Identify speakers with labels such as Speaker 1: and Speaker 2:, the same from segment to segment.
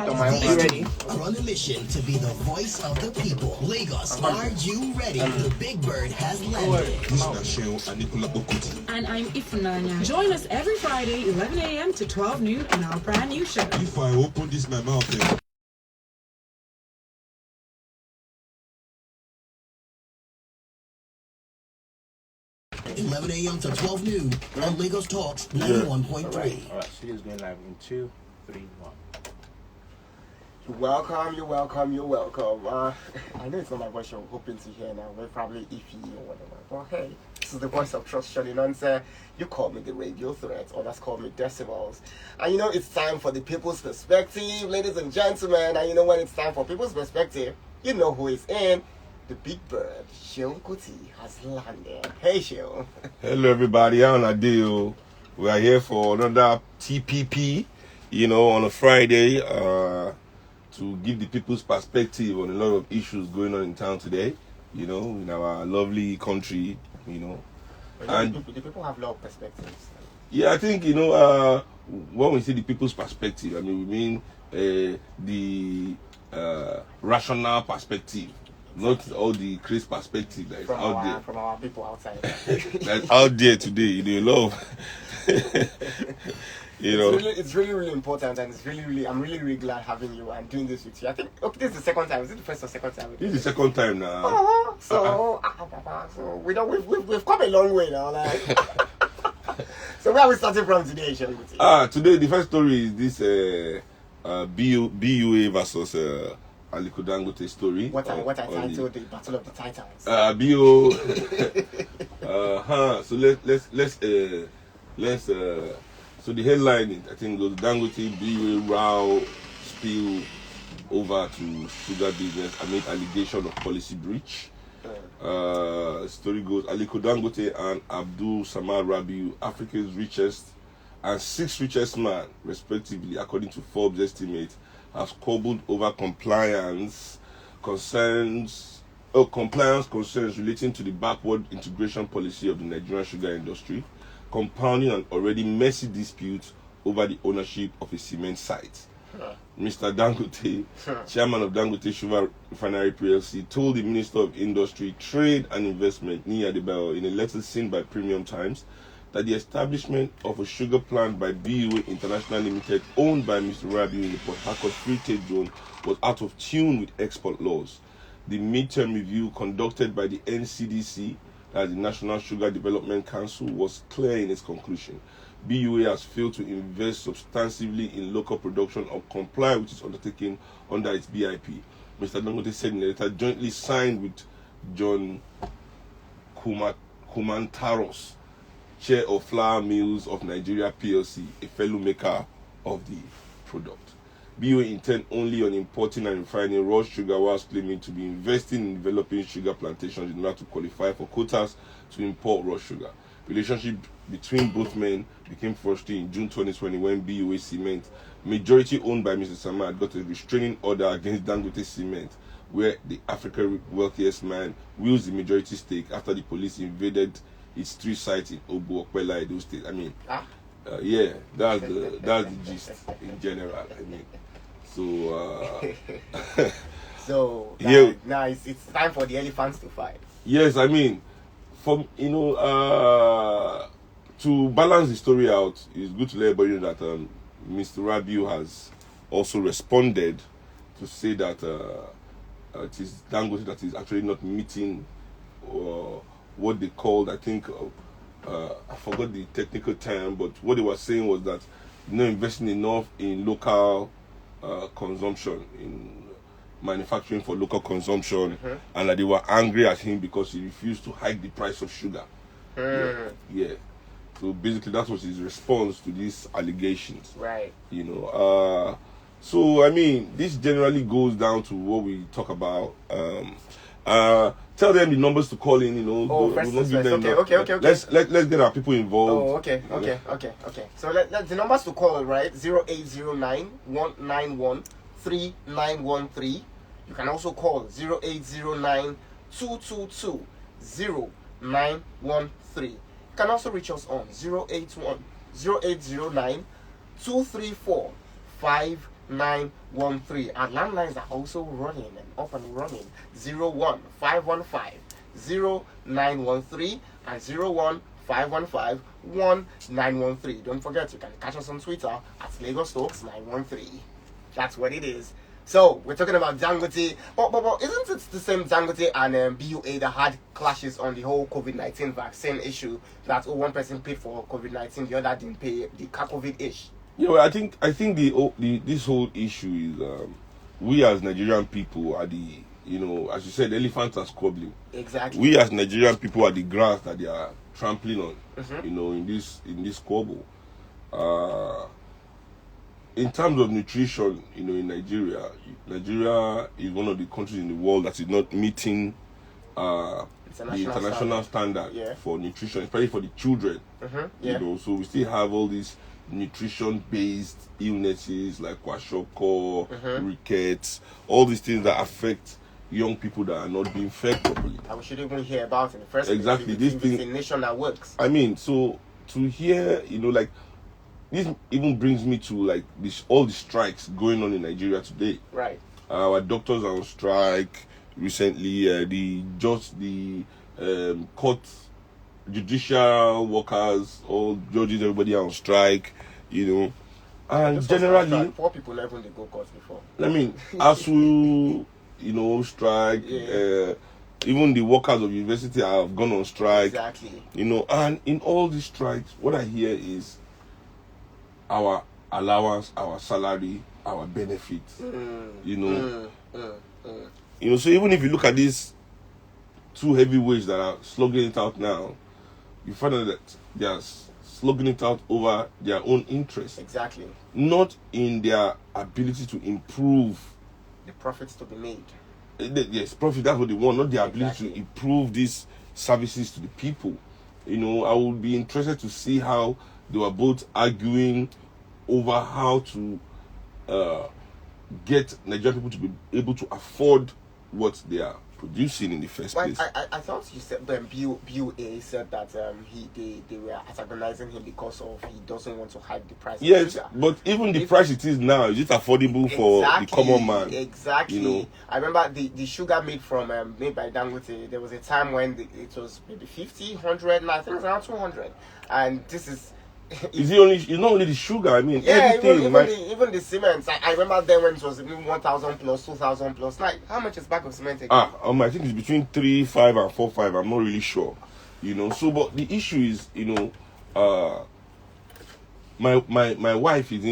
Speaker 1: on my own.
Speaker 2: Ready?
Speaker 3: Are on a mission to be the voice of the people. Lagos, are you ready? The Big Bird has landed.
Speaker 2: And I'm Ifunanya. Join us every Friday, 11 a.m. to 12 noon in our brand new show.
Speaker 4: If I open this my mouth,
Speaker 3: 11 a.m. to 12 noon on Lagos Talks 91.3.
Speaker 1: All right, studio's going live in 2, 3, 1.
Speaker 5: You're welcome. I know it's not my voice you're hoping to hear now. We're probably iffy or whatever. But hey, this is the voice of trust, Shirley Nonce. You call me the radio threat, others call me decibels. And you know it's time for the people's perspective, ladies and gentlemen. And you know when it's time for people's perspective, you know who is in. The Big Bird, Seun Kuti, has landed. Hey, Seun.
Speaker 4: hello everybody, how on deal? We are here for another TPP, on a Friday, to give the people's perspective on a lot of issues going on in town today, in our lovely country,
Speaker 5: And the people have a lot of perspectives.
Speaker 4: Yeah, I think, when we say the people's perspective, we mean the rational perspective. Not all the crazy perspective that is out there.
Speaker 5: From our people outside.
Speaker 4: That's out there today, love.
Speaker 5: It's really important, and I'm really glad having you and doing this with you. I think this is the second time. Is it the first or second time?
Speaker 4: This is the second time now.
Speaker 5: So we've come a long way now. Like. So where are we starting from today, Seun Kuti?
Speaker 4: Today the first story is this BUA versus Aliko Dangote story.
Speaker 5: What I titled the Battle of the Titans.
Speaker 4: BO. So the headline is, I think, goes Dangote BUA row spill over to sugar business amid allegation of policy breach. Story goes, Aliko Dangote and Abdul Samad Rabiu, Africa's richest and sixth richest man, respectively, according to Forbes' estimate, has squabbled over compliance concerns relating to the backward integration policy of the Nigerian sugar industry, compounding an already messy dispute over the ownership of a cement site. Mr. Dangote, chairman of Dangote Sugar Refinery PLC, told the Minister of Industry, Trade and Investment, Niyi Adebayo, in a letter seen by Premium Times, that the establishment of a sugar plant by BUA International Limited, owned by Mr. Rabiu in the Port Harcourt Free Trade Zone, was out of tune with export laws. The midterm review conducted by the NCDC, that's the National Sugar Development Council, was clear in its conclusion. BUA has failed to invest substantively in local production or comply with its undertaking under its BIP. Mr. Dangote said in a letter jointly signed with John Kumantaros, chair of Flour Mills of Nigeria PLC, a fellow maker of the product. BUA intend only on importing and refining raw sugar, whilst claiming to be investing in developing sugar plantations in order to qualify for quotas to import raw sugar. Relationship between both men became frosty in June 2020 when BUA Cement, majority owned by Mr. Samad, got a restraining order against Dangote Cement, where the Africa's wealthiest man wields the majority stake after the police invaded its 3 sites in Obu, Okpela, Edo State. Yeah, that's the gist in general.
Speaker 5: So
Speaker 4: yeah.
Speaker 5: Now it's time for the elephants to fight.
Speaker 4: Yes, to balance the story out, it's good to let everybody know that Mr. Rabiu has also responded to say that it is Dangote that is actually not meeting what they called, I think, I forgot the technical term, but what they were saying was that investing enough in local consumption, in manufacturing for local consumption, and that they were angry at him because he refused to hike the price of sugar. Yeah. So basically that was his response to these allegations.
Speaker 5: Right.
Speaker 4: So this generally goes down to what we talk about. Tell them the numbers to call in,
Speaker 5: Okay.
Speaker 4: Let's get our people involved.
Speaker 5: Okay. So let the numbers to call, right? 0809-191-3913. You can also call 0809-222-0913. You can also reach us on 0809234 913. Our landlines are also running and up and running. 01515 0913 and 01515 Don't forget, you can catch us on Twitter at Lagos Talks 913. That's what it is. So we're talking about Dangote, but isn't it the same Dangote and BUA that had clashes on the whole COVID-19 vaccine issue? That one person paid for COVID-19, the other didn't pay the COVID-ish.
Speaker 4: Yeah, well, I think this whole issue is we as Nigerian people are the, as you said, elephants are squabbling.
Speaker 5: Exactly.
Speaker 4: We as Nigerian people are the grass that they are trampling on. In this squabble. In terms of nutrition, in Nigeria is one of the countries in the world that is not meeting the international standard for nutrition, especially for the children. So we still have all these nutrition-based illnesses like kwashiorkor, rickets, all these things that affect young people that are not being fed properly.
Speaker 5: And we should even hear about it in the first place.
Speaker 4: Exactly.
Speaker 5: This is a nation that works.
Speaker 4: I mean, so to hear, this even brings me to all the strikes going on in Nigeria today.
Speaker 5: Right.
Speaker 4: Our doctors are on strike recently. The court, judicial workers, all judges, everybody are on strike. And generally,
Speaker 5: poor people never they go court before.
Speaker 4: I mean, ASU, strike. Even the workers of university have gone on strike.
Speaker 5: Exactly.
Speaker 4: And in all these strikes, what I hear is our allowance, our salary, our benefits. So even if you look at these two heavyweights that are slugging it out now, you find out that they are slugging it out over their own interests.
Speaker 5: Exactly.
Speaker 4: Not in their ability to improve
Speaker 5: the profits to be made.
Speaker 4: Yes, profit, that's what they want, not their ability to improve these services to the people. I would be interested to see how they were both arguing over how to get Nigerian people to be able to afford what they are producing in the first place.
Speaker 5: I thought you said BUA said that they were antagonizing him because of he doesn't want to hike the price.
Speaker 4: Yes, but even the price it is now, is it affordable for the common man?
Speaker 5: Exactly. I remember the sugar made by Dangote. There was a time when it was maybe 50, 100, now I think it's around 200, and this is.
Speaker 4: It's not only the sugar, I mean everything.
Speaker 5: Even the cement. I remember then when it was 1,000 plus, 2,000 plus. Like, how much is a bag of cement again?
Speaker 4: I think it's between 3,500 and 4,500. I'm not really sure. So but the issue is, my wife is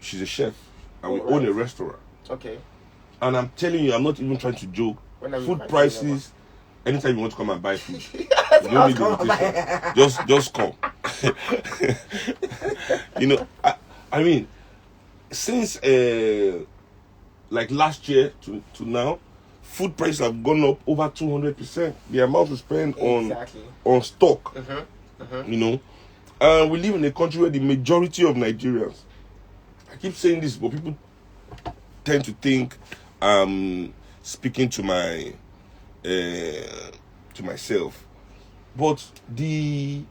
Speaker 4: she's a chef and we own a restaurant.
Speaker 5: Okay.
Speaker 4: And I'm telling you, I'm not even trying to joke. Food prices, anytime you want to come and buy food, you don't need invitation. Just come. I mean, since last year to now, food prices have gone up over 200%. The amount we spend on stock. We live in a country where the majority of Nigerians, I keep saying this, but people tend to think I'm speaking to myself, but the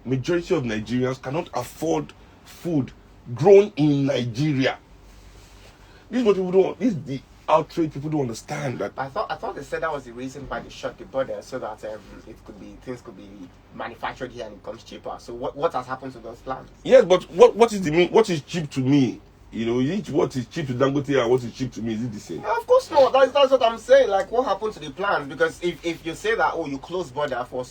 Speaker 4: majority of Nigerians cannot afford food grown in Nigeria. This is what people don't. This is the outrage people don't understand. That
Speaker 5: I thought they said that was the reason why they shut the border, so that things could be manufactured here and it comes cheaper. So what has happened to those plans?
Speaker 4: Yes, but what is cheap to me? Is it what is cheap to Dangote and what is cheap to me? Is it the same?
Speaker 5: Of course not. That's what I'm saying. Like, what happened to the plans? Because if you say that, you close border for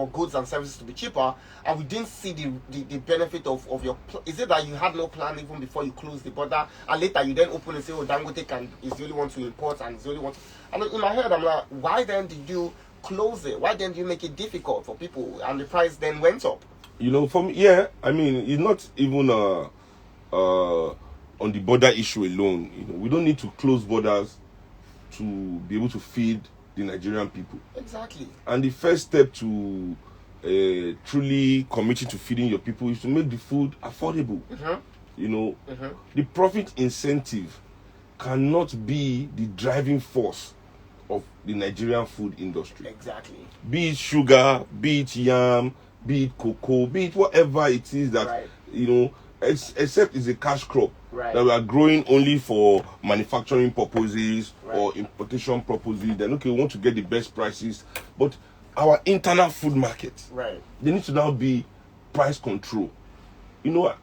Speaker 5: goods and services to be cheaper, and we didn't see the benefit of your... Is it that you had no plan even before you closed the border, and later you then open and say, Dangote is the only one to import and is the only one to... And in my head, I'm like, why then did you close it? Why then did you make it difficult for people, and the price then went up?
Speaker 4: For me, I mean, it's not even on the border issue alone. We don't need to close borders to be able to feed the Nigerian people.
Speaker 5: Exactly.
Speaker 4: And the first step to truly committing to feeding your people is to make the food affordable. The profit incentive cannot be the driving force of the Nigerian food industry.
Speaker 5: Exactly.
Speaker 4: Be it sugar, be it yam, be it cocoa, be it whatever it is that except it's a cash crop
Speaker 5: Right.
Speaker 4: that we are growing only for manufacturing purposes
Speaker 5: Right.
Speaker 4: or importation purposes. Then okay, we want to get the best prices, but our internal food market,
Speaker 5: Right.
Speaker 4: they need to now be price control. You know,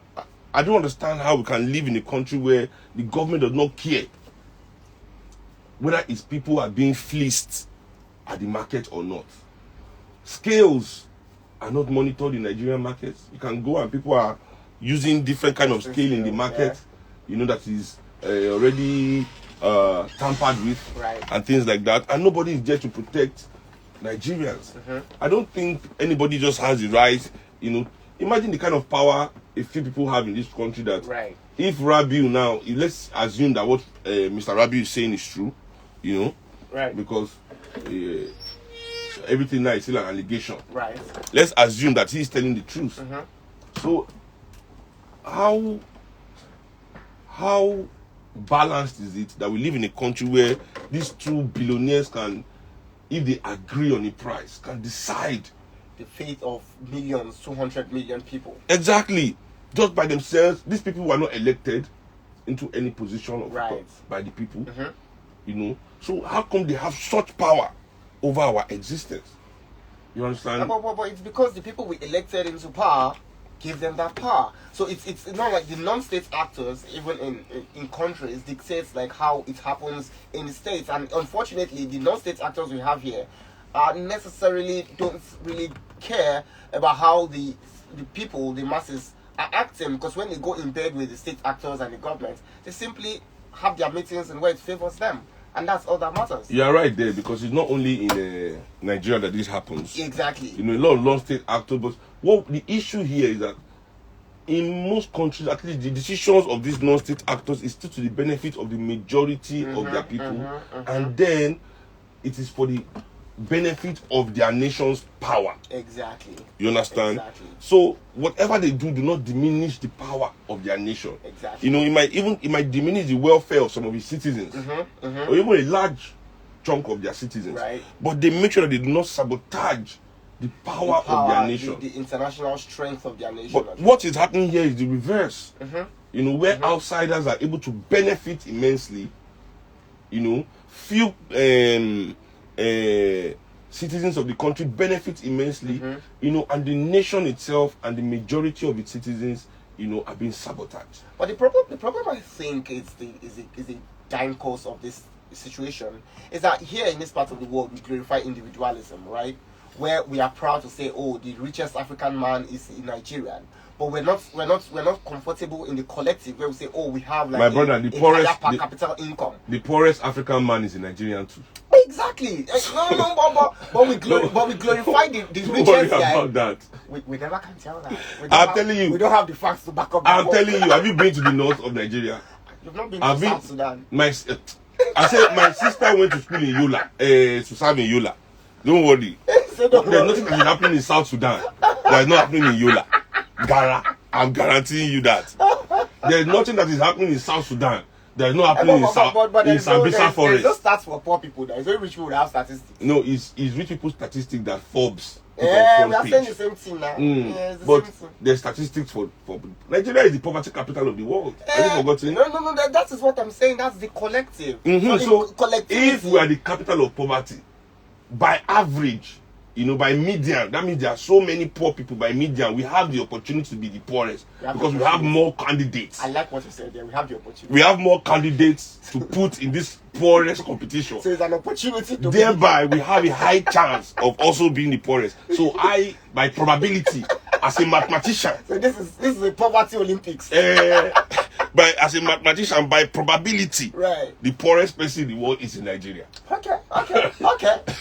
Speaker 4: I don't understand how we can live in a country where the government does not care whether its people are being fleeced at the market or not. Scales are not monitored in Nigerian markets. You can go and people are using different kind of scale in the market, you know, that is already tampered with,
Speaker 5: Right.
Speaker 4: and things like that, and nobody is there to protect Nigerians. I don't think anybody just has the right, you know. Imagine the kind of power a few people have in this country that
Speaker 5: Right.
Speaker 4: if Rabiu now, let's assume that what Mr. Rabiu is saying is true, you know,
Speaker 5: Right.
Speaker 4: because everything now is still an allegation.
Speaker 5: Right.
Speaker 4: Let's assume that he is telling the truth. So how balanced is it that we live in a country where these two billionaires can, if they agree on a price, can decide
Speaker 5: The fate of millions, 200 million people.
Speaker 4: exactly just by themselves? These people were not elected into any position of
Speaker 5: Right.
Speaker 4: by the people, you know. So how come they have such power over our existence? You understand?
Speaker 5: But it's because the people we elected into power give them that power. So it's not like the non-state actors, even in countries, dictates like how it happens in the states. And unfortunately, the non-state actors we have here necessarily don't really care about how the people, the masses, are acting, because when they go in bed with the state actors and the government, they simply have their meetings and where it favors them. And that's all that matters.
Speaker 4: You are right there, because it's not only in Nigeria that this happens.
Speaker 5: Exactly.
Speaker 4: You know, a lot of non-state actors. But what the issue here is that in most countries, at least the decisions of these non-state actors is still to the benefit of the majority of their people, and then it is for the benefit of their nation's power.
Speaker 5: Exactly.
Speaker 4: You understand?
Speaker 5: Exactly.
Speaker 4: So whatever they do not diminish the power of their nation.
Speaker 5: Exactly.
Speaker 4: You know, it might diminish the welfare of some of its citizens, or even a large chunk of their citizens.
Speaker 5: Right.
Speaker 4: But they make sure that they do not sabotage the power of their nation.
Speaker 5: The international strength of their nation.
Speaker 4: But what is happening here is the reverse. You know, where outsiders are able to benefit immensely. You know, few citizens of the country benefit immensely. You know, and the nation itself and the majority of its citizens, you know, are being sabotaged.
Speaker 5: But the problem I think is the dying cause of this situation is that here in this part of the world we glorify individualism, right? Where we are proud to say, oh, the richest African man is a Nigerian, but we're not comfortable in the collective where we say, oh, we have like
Speaker 4: My brother, the poorest
Speaker 5: higher per capita income.
Speaker 4: The poorest African man is a Nigerian too.
Speaker 5: Exactly. But we glorify the
Speaker 4: Don't
Speaker 5: richest
Speaker 4: worry
Speaker 5: guy.
Speaker 4: about that.
Speaker 5: We never can tell that.
Speaker 4: I'm telling you.
Speaker 5: we don't have the facts to back up.
Speaker 4: I'm telling you. Have you been to the north of Nigeria?
Speaker 5: You've not been
Speaker 4: I've
Speaker 5: to
Speaker 4: been.
Speaker 5: South Sudan.
Speaker 4: I said my sister went to school in Yola, to serve in Yola. Don't worry.
Speaker 5: So don't
Speaker 4: There's
Speaker 5: worry.
Speaker 4: nothing that is happening in South Sudan that is not happening in Yola. I'm guaranteeing you that. There's nothing that is happening in South Sudan that is not happening in Sambisa Forest.
Speaker 5: There's no stats for poor people. There's no rich people that have statistics.
Speaker 4: No, it's rich people's statistics that Forbes. put on
Speaker 5: Yeah,
Speaker 4: front
Speaker 5: we are
Speaker 4: page.
Speaker 5: saying the same thing now. Yeah, it's the
Speaker 4: But
Speaker 5: same thing.
Speaker 4: there's statistics for Nigeria is the poverty capital of the world. Have you forgotten?
Speaker 5: No, that is what I'm saying. That's the collective.
Speaker 4: So
Speaker 5: collectivity.
Speaker 4: if we are the capital of poverty, by average, you know, by median, that means there are so many poor people. By median, we have the opportunity to be the poorest because we have more candidates.
Speaker 5: I like what you said there. We have the opportunity.
Speaker 4: We have more candidates to put in this poorest competition.
Speaker 5: So it's an opportunity to
Speaker 4: Thereby, we have a high chance of also being the poorest. So I, by probability, as a mathematician,
Speaker 5: So this is a poverty Olympics.
Speaker 4: as a mathematician, by probability,
Speaker 5: Right.
Speaker 4: the poorest person in the world is in Nigeria.
Speaker 5: Okay.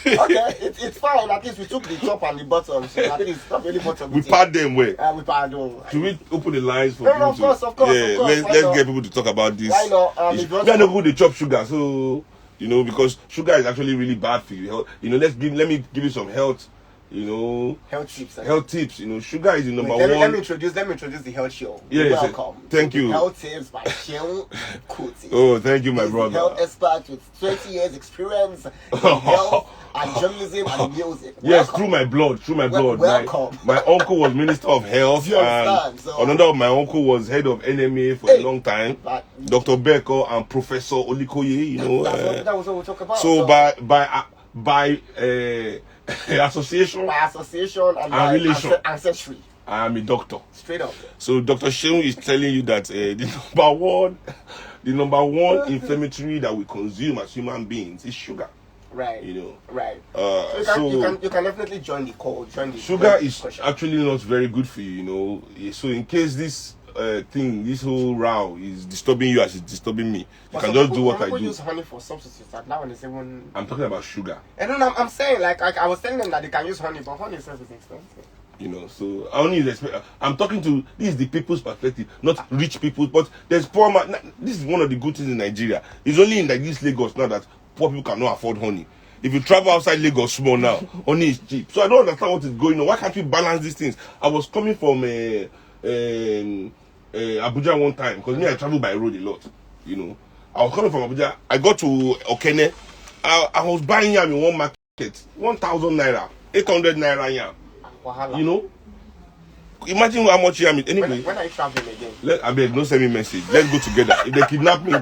Speaker 5: It's fine. At least we took the top and the bottom. So at least not really bottom.
Speaker 4: We part them well.
Speaker 5: We pardon.
Speaker 4: Should we open the lines for
Speaker 5: No,
Speaker 4: people
Speaker 5: of course,
Speaker 4: to...
Speaker 5: of course,
Speaker 4: Yeah,
Speaker 5: of course. Why
Speaker 4: let's
Speaker 5: not?
Speaker 4: get people to talk about this.
Speaker 5: Why not?
Speaker 4: It's-
Speaker 5: If you want
Speaker 4: we are
Speaker 5: to-
Speaker 4: not good to chop sugar, so you know, because sugar is actually really bad for you. You know, let me give you some health you know,
Speaker 5: Health tips.
Speaker 4: health tips. You know, sugar is the number
Speaker 5: Wait,
Speaker 4: one.
Speaker 5: let me introduce the health show.
Speaker 4: Yes,
Speaker 5: Welcome.
Speaker 4: thank you.
Speaker 5: Health tips by Seun Kuti.
Speaker 4: Oh, thank you, my
Speaker 5: He's
Speaker 4: brother.
Speaker 5: a health expert with 20 years experience in health and journalism and music.
Speaker 4: Yes,
Speaker 5: Welcome.
Speaker 4: through my blood,
Speaker 5: Welcome.
Speaker 4: My uncle was Minister of Health,
Speaker 5: You understand?
Speaker 4: and
Speaker 5: So-
Speaker 4: another of my uncle was head of NMA for a long time.
Speaker 5: But-
Speaker 4: Dr. Becker and Professor Olikoye, you know.
Speaker 5: That was what we talk about.
Speaker 4: So by association,
Speaker 5: by association and by
Speaker 4: relation.
Speaker 5: ancestry.
Speaker 4: I am a doctor.
Speaker 5: Straight up.
Speaker 4: So Dr. Seun is telling you that the number one inflammatory that we consume as human beings is sugar.
Speaker 5: Right.
Speaker 4: You know.
Speaker 5: Right.
Speaker 4: So
Speaker 5: you can definitely join the call. Join the
Speaker 4: sugar is
Speaker 5: discussion.
Speaker 4: actually not very good for you, you know. So in case this this whole row is disturbing you as it's disturbing me, you
Speaker 5: But
Speaker 4: can
Speaker 5: some
Speaker 4: just do what I
Speaker 5: people
Speaker 4: do.
Speaker 5: use honey for substitutes. And that one is even.
Speaker 4: I'm talking about sugar,
Speaker 5: And then I'm saying like I was telling them that they can use honey, but honey itself is expensive.
Speaker 4: you know. So I only I'm talking to this is the people's perspective, not rich people. But there's poor man. This is one of the good things in Nigeria. It's only in like this Lagos now that poor people cannot afford honey. If you travel outside Lagos small now, honey is cheap. So I don't understand what is going on. Why can't we balance these things? I was coming from Abuja one time because me I travel by road a lot. You know, I was coming from Abuja. I got to Okene. I was buying yam in one market, 1,000 naira, 800 naira yam.
Speaker 5: Wahala.
Speaker 4: You know, imagine how much yam is. Anyway,
Speaker 5: When are you traveling again?
Speaker 4: I beg, don't send me message. Let's go together. If they kidnap me,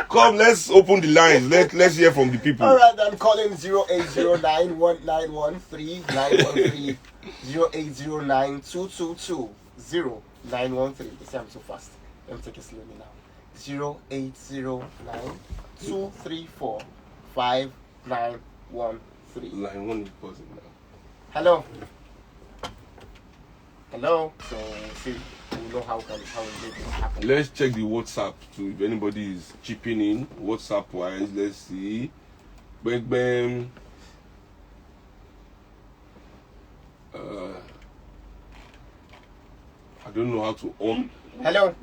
Speaker 4: come, let's open the lines. Let's hear from the people.
Speaker 5: All right, then call in 0809-1913-913, 0809-222-0913. They say I'm so fast. Let me take it slowly now. 0809-234-5913.
Speaker 4: Line one is pausing now.
Speaker 5: Hello. Hello. So see, we know how it happen.
Speaker 4: Let's check the WhatsApp too. If anybody is chipping in, WhatsApp wise, let's see. Bang bang. I don't know how to on.
Speaker 5: Hello.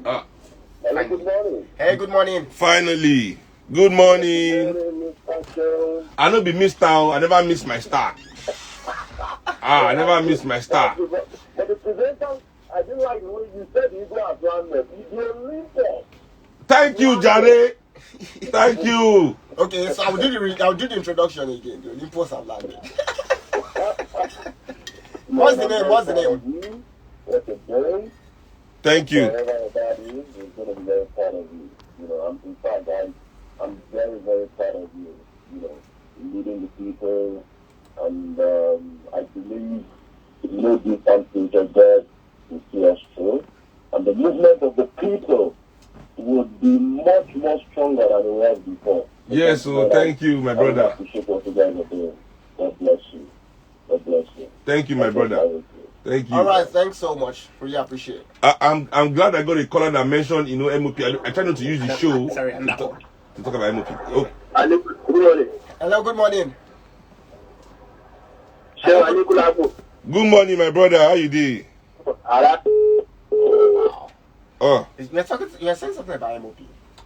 Speaker 6: Hello, good morning.
Speaker 5: Hey, good morning.
Speaker 4: Finally, good morning. I know be missed out. I never miss my star. I never miss my star.
Speaker 6: But the presenter, I didn't like the way you said you go as one man. You're leader.
Speaker 4: Thank you, Jare. Thank you.
Speaker 5: Okay, so I'll do the introduction again. The Olympus have landed. What's the name? What's the name?
Speaker 6: What's the name?
Speaker 4: Thank you.
Speaker 6: Whatever that is going to be very proud of you. You know, in fact, I'm very, very proud of you. You know, leading the people, and I believe no different future God will see us through, and the movement of the people would be much more stronger than it was before.
Speaker 4: Yes, so thank you, my brother.
Speaker 6: I appreciate what you guys are doing. God bless you. God bless you.
Speaker 4: Thank you, my brother. Thank you.
Speaker 5: All right, thanks so much. Really appreciate it.
Speaker 4: I'm glad I got a caller that mentioned, you know, MOP. I try not to use the show
Speaker 5: Sorry, I'm
Speaker 4: to
Speaker 5: not.
Speaker 4: talk about MOP. Oh,
Speaker 6: Good morning.
Speaker 5: Hello, good morning.
Speaker 4: good morning, my brother. How you doing? Oh,
Speaker 5: You're saying something about MOP.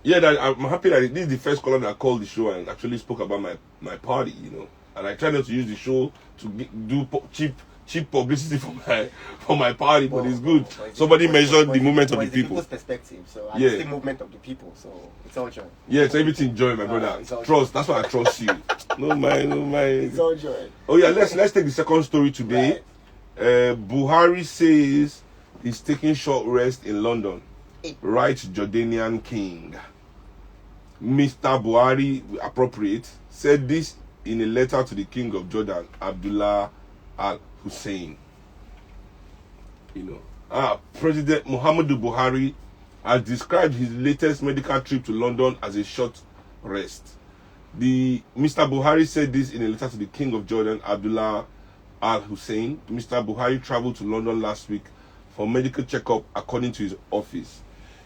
Speaker 4: yeah. I'm happy that this is the first caller that called the show and actually spoke about my party, you know. And I try not to use the show to do cheap publicity for my party, but it's good. Somebody mentioned the movement of the people.
Speaker 5: People's perspective, so
Speaker 4: Yeah.
Speaker 5: it's the movement of the people, so it's all joy.
Speaker 4: Yeah, it's everything joy, my brother.
Speaker 5: it's all
Speaker 4: Trust. That's why I trust you. No mind.
Speaker 5: It's all joy.
Speaker 4: Oh yeah, let's take the second story today. Buhari says he's taking short rest in London. Writes Jordanian king. Mr. Buhari, appropriate, said this in a letter to the king of Jordan, Abdullah al-Hussein. You know, President Muhammadu Buhari has described his latest medical trip to London as a short rest. Mr. Buhari said this in a letter to the king of Jordan, Abdullah al-Hussein. Mr. Buhari traveled to London last week for medical checkup, according to his office.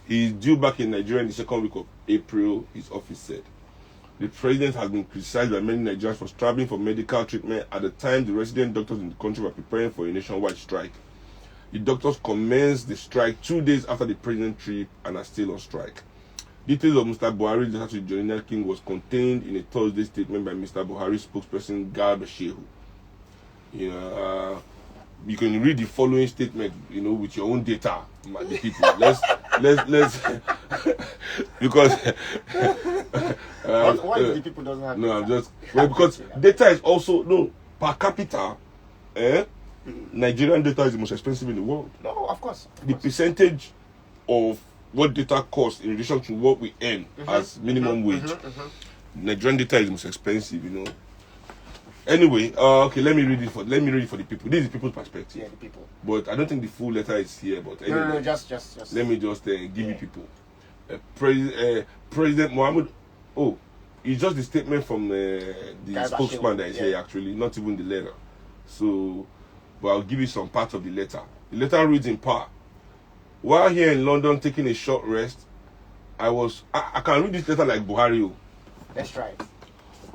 Speaker 4: He is due back in Nigeria in the second week of April, his office said. The president has been criticized by many Nigerians for traveling for medical treatment at the time the resident doctors in the country were preparing for a nationwide strike. The doctors commenced the strike 2 days after the president's trip and are still on strike. Details of Mr. Buhari's letter to the Jordanian king was contained in a Thursday statement by Mr. Buhari's spokesperson, Garba Shehu. You know, you can read the following statement, you know, with your own data, the people. Let's because
Speaker 5: Why the people doesn't have
Speaker 4: no,
Speaker 5: data?
Speaker 4: I'm just because data is also per capita. Nigerian data is the most expensive in the world.
Speaker 5: No, of course.
Speaker 4: The percentage of what data costs in relation to what we earn as minimum wage, Nigerian data is the most expensive. You know. Anyway, okay, let me read it for the people. This is the people's perspective.
Speaker 5: Yeah, the people.
Speaker 4: But I don't think the full letter is here. But anyway,
Speaker 5: No, just.
Speaker 4: let me just give you people. President Mohammed. Oh, it's just the statement from the spokesman that is here. Actually, not even the letter. So, but I'll give you some parts of the letter. The letter reads in part: while here in London taking a short rest, I can read this letter like Buhari.
Speaker 5: Let's try it.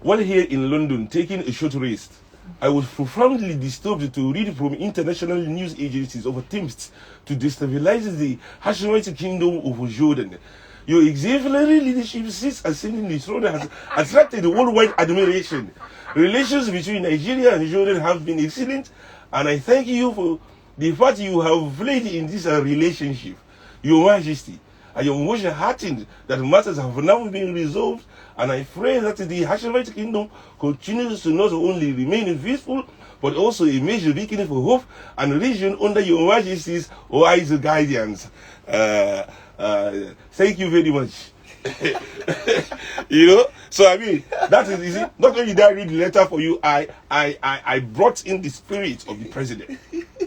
Speaker 4: While here in London taking a short rest, I was profoundly disturbed to read from international news agencies of attempts to destabilize the Hashemite kingdom of Jordan. Your exemplary leadership since ascending the throne has attracted worldwide admiration. Relations between Nigeria and Jordan have been excellent, and I thank you for the part you have played in this relationship. Your Majesty, I am most heartened that matters have now been resolved, and I pray that the Hashemite kingdom continues to not only remain peaceful, but also a major beacon for hope and region under your Majesty's wise guidance. Thank you very much. You know, so I mean, that is easy. Not only did I read the letter for you, I brought in the spirit of the president.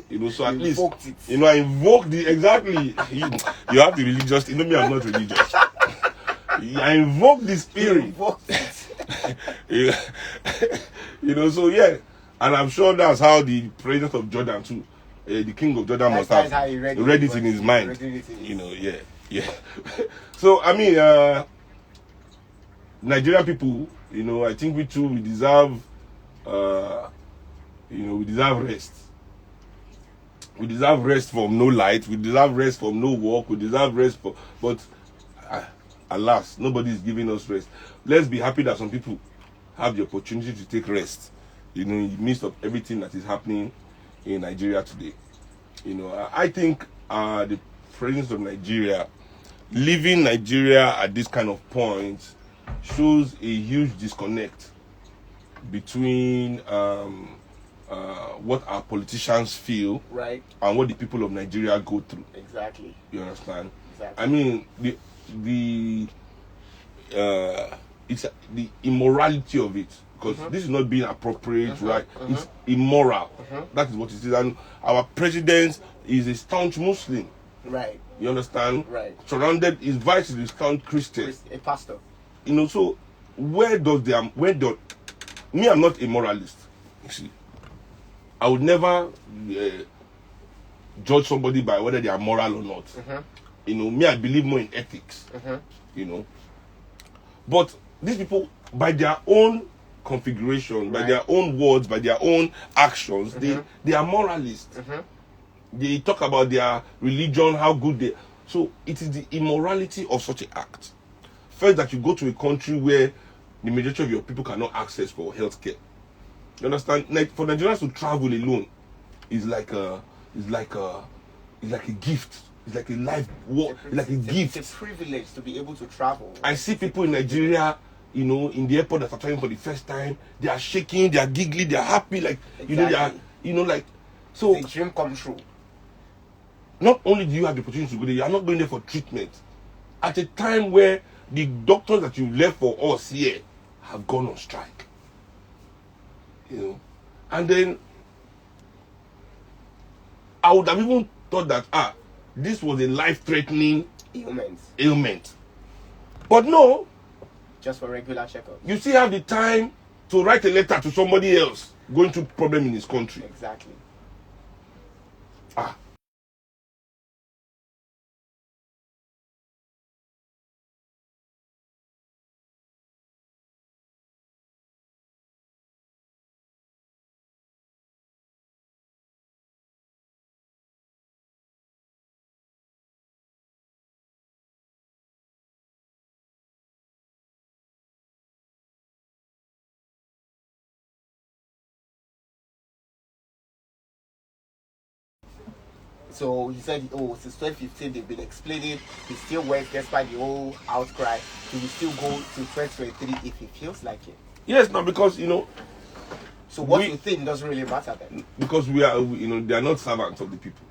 Speaker 4: You know, so at least, you know, I invoked exactly. You have the religious. You know me, I'm not religious. I invoke the spirit. You know, so yeah, and I'm sure that's how the president of Jordan too, the king of Jordan must have read it in his mind. You know, yeah. So I mean, Nigerian people, you know, I think we deserve, we deserve rest. We deserve rest from no light. We deserve rest from no work. We deserve rest but alas, nobody is giving us rest. Let's be happy that some people have the opportunity to take rest, you know, in the midst of everything that is happening in Nigeria today. You know, I think the president of Nigeria, leaving Nigeria at this kind of point, shows a huge disconnect between what our politicians feel,
Speaker 5: right, and
Speaker 4: what the people of Nigeria go through.
Speaker 5: Exactly.
Speaker 4: You understand?
Speaker 5: Exactly.
Speaker 4: I mean, it's the immorality of it, because this is not being appropriate, right? It's immoral. That is what it is. And our president is a staunch Muslim.
Speaker 5: Right.
Speaker 4: You understand?
Speaker 5: Right.
Speaker 4: Surrounded, his vice is a staunch Christian.
Speaker 5: A pastor.
Speaker 4: You know, so where does me, I'm not a moralist. You see, I would never judge somebody by whether they are moral or not. You know, me, I believe more in ethics. You know, but these people, by their own configuration, by their own words, by their own actions, they are moralists. They talk about their religion, how good they. So it is the immorality of such an act. First, that you go to a country where the majority of your people cannot access for healthcare. You understand? Like, for Nigerians to travel alone is like a gift. It's like a life work. It's like a gift.
Speaker 5: It's a privilege to be able to travel.
Speaker 4: I see people in Nigeria, you know, in the airport that are traveling for the first time. They are shaking, they are giggling, they are happy, like
Speaker 5: exactly.
Speaker 4: You know, they are, you know, like so.
Speaker 5: It's a dream come true.
Speaker 4: Not only do you have the opportunity to go there, you are not going there for treatment. At a time where the doctors that you left for us here have gone on strike. You know, and then I would have even thought that this was a life-threatening ailment. But no.
Speaker 5: Just for regular checkup.
Speaker 4: You still have the time to write a letter to somebody else going through problem in his country.
Speaker 5: Exactly. So he said, oh, since 2015 they've been explaining. He still went despite the whole outcry. He will still go to 2023 if he feels like it.
Speaker 4: Yes, now because
Speaker 5: So what you think doesn't really matter then?
Speaker 4: Because they are not servants of the people.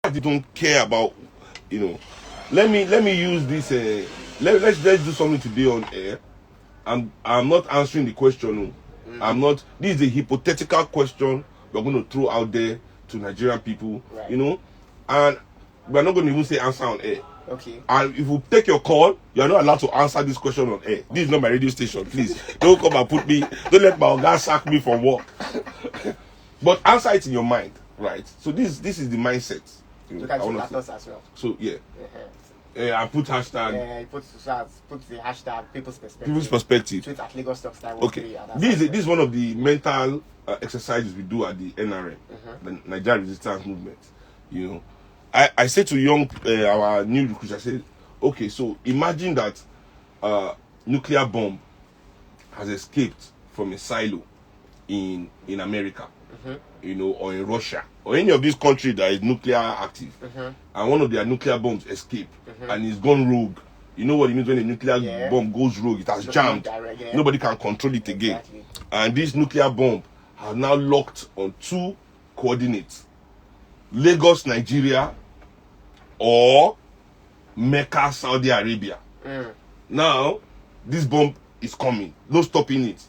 Speaker 4: They don't care about, Let me use this. Let's do something today on air. I'm not answering the question. I'm not. This is a hypothetical question we're going to throw out there to Nigerian people.
Speaker 5: Right.
Speaker 4: And we're not going to even say answer on air.
Speaker 5: Okay.
Speaker 4: And if you take your call, you are not allowed to answer this question on air. This is not my radio station. Please don't come and don't let my guy sack me from work. But answer it in your mind, right? So this is the mindset.
Speaker 5: Look at your as well.
Speaker 4: So yeah. I put hashtag.
Speaker 5: Put the hashtag people's perspective.
Speaker 4: People's perspective.
Speaker 5: Tweet at Lagos Stocks Time.
Speaker 4: Okay. This is one of the mental exercises we do at the NRM, the Nigerian Resistance Movement. I say to our new recruits, I say, okay, so imagine that nuclear bomb has escaped from a silo in America, or in Russia, or any of these countries that is nuclear active, and one of their nuclear bombs escaped and it's gone rogue. You know what it means when a nuclear bomb goes rogue? It has jammed. Nobody can control it again. Exactly. And this nuclear bomb has now locked on 2 coordinates: Lagos, Nigeria, or Mecca, Saudi Arabia. Now, this bomb is coming. No stopping it.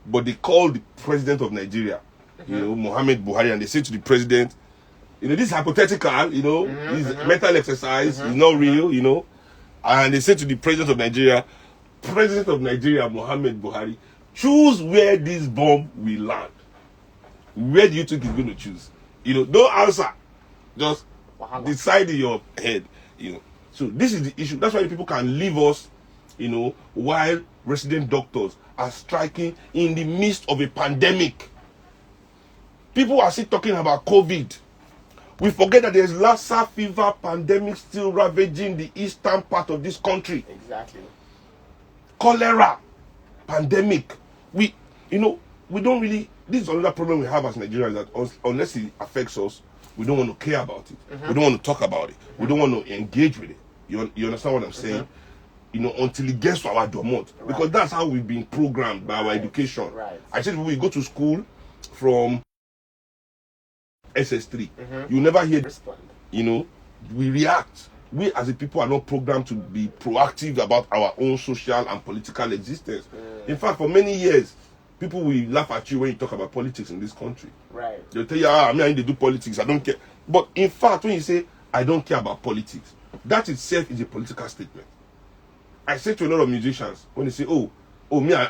Speaker 4: But they call the president of Nigeria, Muhammad Buhari, and they say to the president, this is hypothetical, this is mental exercise, it's not real, And they say to the president of Nigeria, Muhammad Buhari, choose where this bomb will land. Where do you think he's going to choose? Don't answer. Just decide in your head, So this is the issue. That's why people can leave us, while resident doctors are striking in the midst of a pandemic. People are still talking about COVID. We forget that there's Lassa fever pandemic still ravaging the eastern part of this country.
Speaker 5: Exactly.
Speaker 4: Cholera pandemic. We don't really. This is another problem we have as Nigerians, that unless it affects us, we don't want to care about it. We don't want to talk about it. We don't want to engage with it. You understand what I'm saying? Until it gets to our domot. Right. Because that's how we've been programmed by our education.
Speaker 5: Right.
Speaker 4: I said we go to school from SS3. You never hear, we react. We as a people are not programmed to be proactive about our own social and political existence. In fact, for many years, people will laugh at you when you talk about politics in this country.
Speaker 5: Right.
Speaker 4: They'll tell you, I need to do politics, I don't care. But in fact, when you say, I don't care about politics, that itself is a political statement. I say to a lot of musicians, when they say, I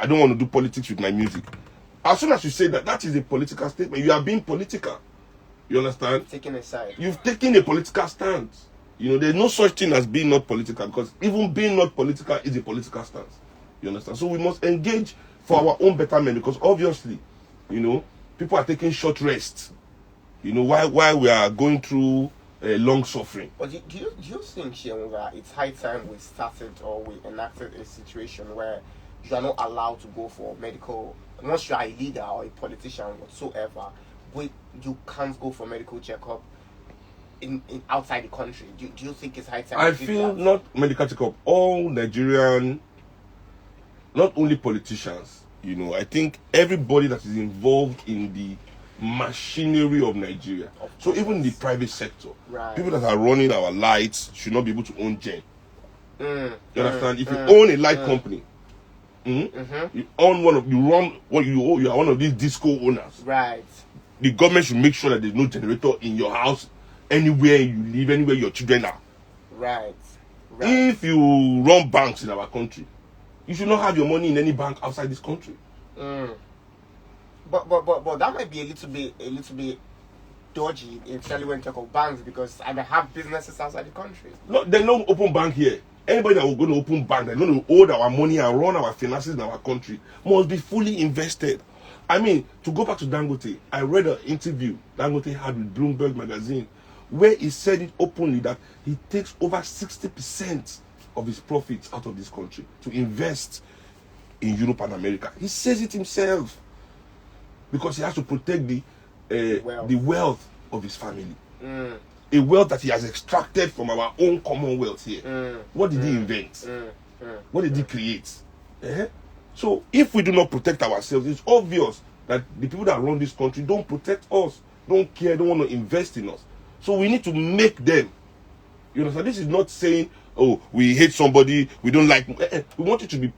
Speaker 4: don't want to do politics with my music. As soon as you say that, that is a political statement. You are being political. You understand?
Speaker 5: Taking a side.
Speaker 4: You've taken a political stance. There's no such thing as being not political, because even being not political is a political stance. You understand? So we must engage for our own betterment, because obviously, people are taking short rests, while we are going through long suffering.
Speaker 5: But do you think, Seun, that it's high time we started or we enacted a situation where you are not allowed to go for medical, once you are a leader or a politician whatsoever, you can't go for medical checkup in outside the country? Do you think it's high time?
Speaker 4: I feel not medical checkup. All Nigerian, not only politicians, I think everybody that is involved in the machinery of Nigeria. So even the private sector, people that are running our lights should not be able to own gen. You understand? If you own a light company, you own you are one of these disco owners.
Speaker 5: Right.
Speaker 4: The government should make sure that there's no generator in your house, anywhere you live, anywhere your children are.
Speaker 5: Right.
Speaker 4: If you run banks in our country, you should not have your money in any bank outside this country.
Speaker 5: But that might be a little bit dodgy, especially when you talk of banks, because I may have businesses outside the country.
Speaker 4: No, there's no open bank here. Anybody that will go to open bank, they're going to hold our money and run our finances in our country, must be fully invested. I mean, to go back to Dangote, I read an interview Dangote had with Bloomberg magazine, where he said it openly that he takes over 60% of his profits out of this country to invest in Europe and America. He says it himself because he has to protect the wealth of his family. A wealth that he has extracted from our own commonwealth here. What did he invent? What did he create? So if we do not protect ourselves, it's obvious that the people that run this country don't protect us, don't care, don't want to invest in us. So we need to make them. You understand? This is not saying, oh, we hate somebody, we don't like. We want you to be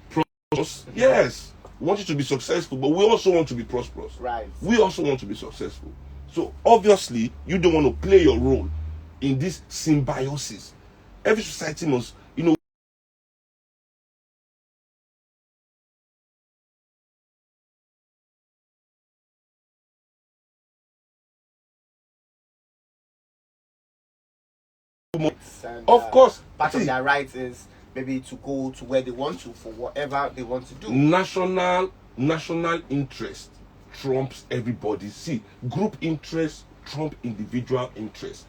Speaker 4: prosperous. Yes, we want you to be successful, but we also want to be prosperous.
Speaker 5: Right.
Speaker 4: We also want to be successful. So obviously, you don't want to play your role in this symbiosis. Every society must, you know,
Speaker 5: And,
Speaker 4: of course,
Speaker 5: part of
Speaker 4: see,
Speaker 5: their right is maybe to go to where they want to for whatever they want to do.
Speaker 4: national interest trumps everybody. See, group interest trump individual interest.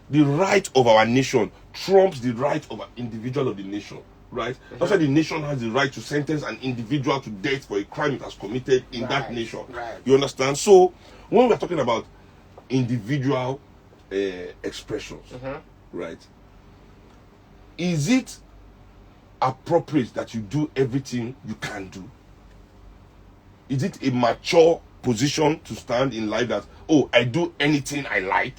Speaker 4: The right of our nation trumps the right of an individual of the nation, right? That's why the nation has the right to sentence an individual to death for a crime it has committed in that nation.
Speaker 5: Right.
Speaker 4: You understand? So when we're talking about individual expressions, right? Is it appropriate that you do everything you can do? Is it a mature position to stand in life that, oh, I do anything I like?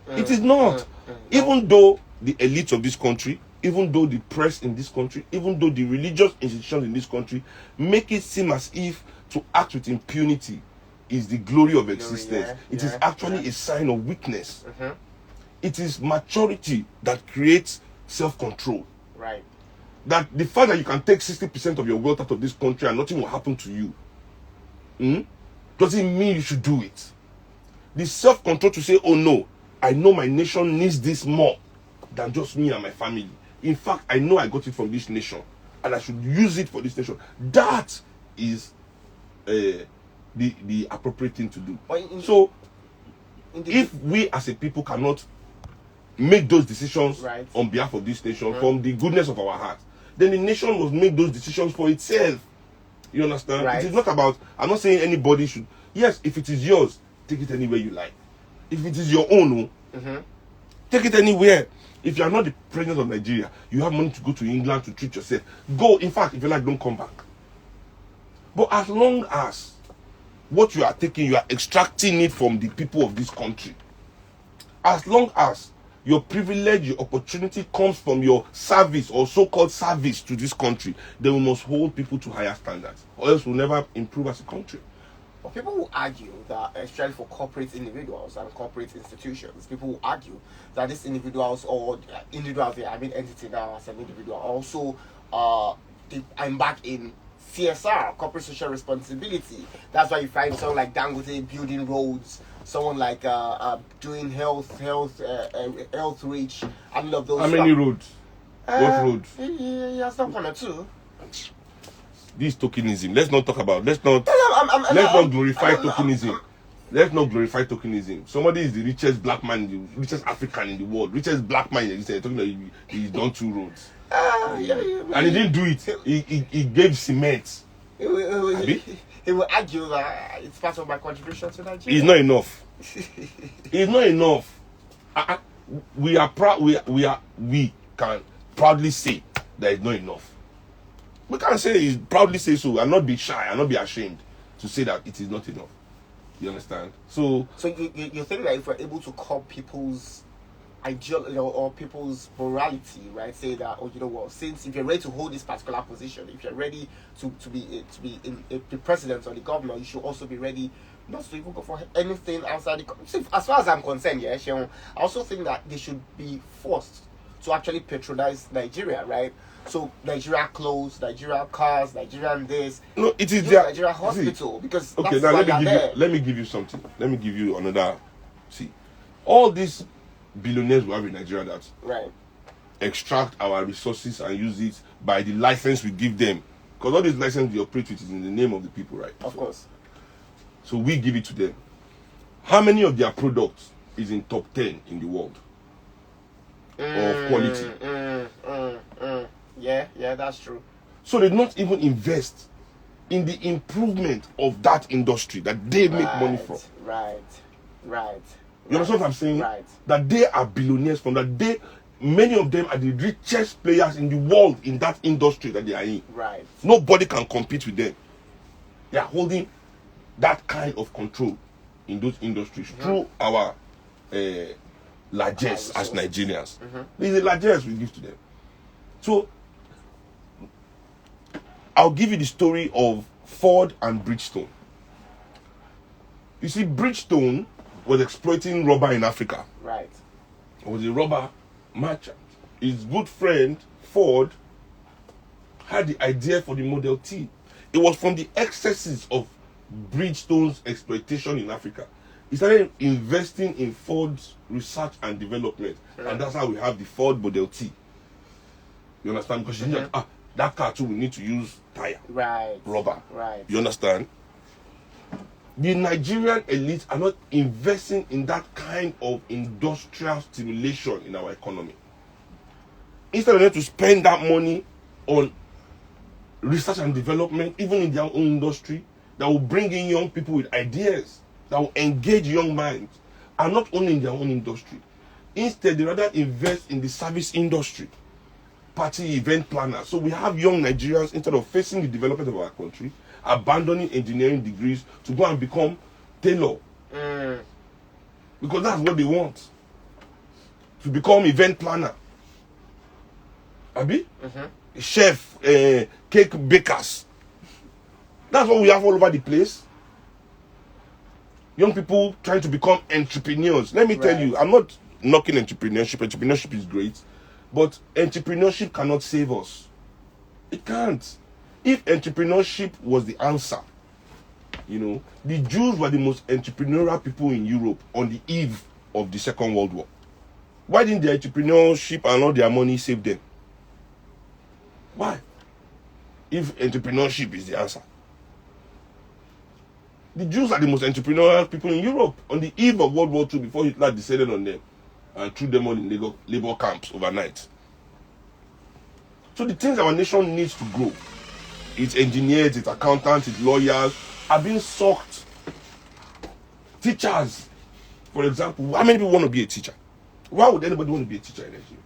Speaker 4: It is not. Even though the elites of this country, even though the press in this country, even though the religious institutions in this country make it seem as if to act with impunity is the glory of existence, it is actually a sign of weakness. It is maturity that creates self-control.
Speaker 5: Right.
Speaker 4: That the fact that you can take 60% of your wealth out of this country and nothing will happen to you, doesn't mean you should do it. The self-control to say, oh no, I know my nation needs this more than just me and my family. In fact, I know I got it from this nation and I should use it for this nation. That is the appropriate thing to do. So, if we as a people cannot make those decisions on behalf of this nation from the goodness of our heart, then the nation must make those decisions for itself. You understand? It is not about, I'm not saying anybody should. Yes, if it is yours, take it anywhere you like. If it is your own, take it anywhere. If you are not the president of Nigeria, you have money to go to England to treat yourself. Go. In fact, if you like, don't come back. But as long as what you are taking, you are extracting it from the people of this country. As long as your privilege, your opportunity comes from your service or so-called service to this country, then we must hold people to higher standards, or else we'll never improve as a country.
Speaker 5: But people will argue that, especially for corporate individuals and corporate institutions, people will argue that these individuals or individuals, I mean entity now as an individual, also they embark in CSR, corporate social responsibility. That's why you find someone like Dangote building roads, someone like doing health reach, and all of those.
Speaker 4: How many roads? What roads?
Speaker 5: He has done one or two.
Speaker 4: This tokenism. Let's not glorify tokenism. Let's not glorify tokenism. Somebody is the richest black man, the richest African in the world, richest black man in the talking about he's done 2 roads. And he didn't do it. He gave cement.
Speaker 5: He will argue that it's part of my contribution to Nigeria.
Speaker 4: It's not enough. It's not enough. We are proud. We can proudly say that it's not enough. We can say proudly say so and not be shy and not be ashamed to say that it is not enough. You understand? So
Speaker 5: you think that if we're able to curb people's ideology or people's morality, right? Say that, oh, you know what? Since if you're ready to hold this particular position, if you're ready to be the president or the governor, you should also be ready not to even go for anything outside the country. As far as I'm concerned, yeah, Seun, I also think that they should be forced to actually patronize Nigeria, right? So Nigeria clothes, Nigeria cars, Nigerian this.
Speaker 4: No, it is
Speaker 5: Nigeria hospital because
Speaker 4: okay. Now let me give you something. Let me give you another. See, all these billionaires we have in Nigeria that extract our resources and use it by the license we give them, because all these licenses we operate with is in the name of the people, right?
Speaker 5: Of course.
Speaker 4: So we give it to them. How many of their products is in top 10 in the world of quality?
Speaker 5: Yeah, that's true.
Speaker 4: So they not even invest in the improvement of that industry that they make money from.
Speaker 5: Right.
Speaker 4: You understand what I'm saying?
Speaker 5: Right.
Speaker 4: That they are billionaires from that. Many of them are the richest players in the world in that industry that they are in.
Speaker 5: Right.
Speaker 4: Nobody can compete with them. They are holding that kind of control in those industries through our largesse as Nigerians. There's a largesse we give to them. So I'll give you the story of Ford and Bridgestone. You see, Bridgestone was exploiting rubber in Africa.
Speaker 5: Right.
Speaker 4: It was a rubber merchant. His good friend Ford had the idea for the Model T. It was from the excesses of Bridgestone's exploitation in Africa. He started investing in Ford's research and development, and that's how we have the Ford Model T. You understand? Because that car too will need to use tire, rubber.
Speaker 5: Right.
Speaker 4: You understand? The Nigerian elites are not investing in that kind of industrial stimulation in our economy. Instead of them to spend that money on research and development, even in their own industry, that will bring in young people with ideas, that will engage young minds, and not only in their own industry. Instead, they rather invest in the service industry, party event planners. So we have young Nigerians, instead of facing the development of our country, abandoning engineering degrees to go and become tailor. Because that's what they want. To become event planner. Abi? Chef, cake bakers. That's what we have all over the place. Young people trying to become entrepreneurs. Let me tell you, I'm not knocking entrepreneurship. Entrepreneurship is great. But entrepreneurship cannot save us. It can't. If entrepreneurship was the answer, you know, the Jews were the most entrepreneurial people in Europe on the eve of the Second World War. Why didn't their entrepreneurship and all their money save them? Why? If entrepreneurship is the answer. The Jews are the most entrepreneurial people in Europe on the eve of World War II before Hitler descended on them and threw them all in labor camps overnight. So the things our nation needs to grow, its engineers, its accountants, its lawyers, are being sucked. Teachers, for example, how many people want to be a teacher? Why would anybody want to be a teacher in Nigeria?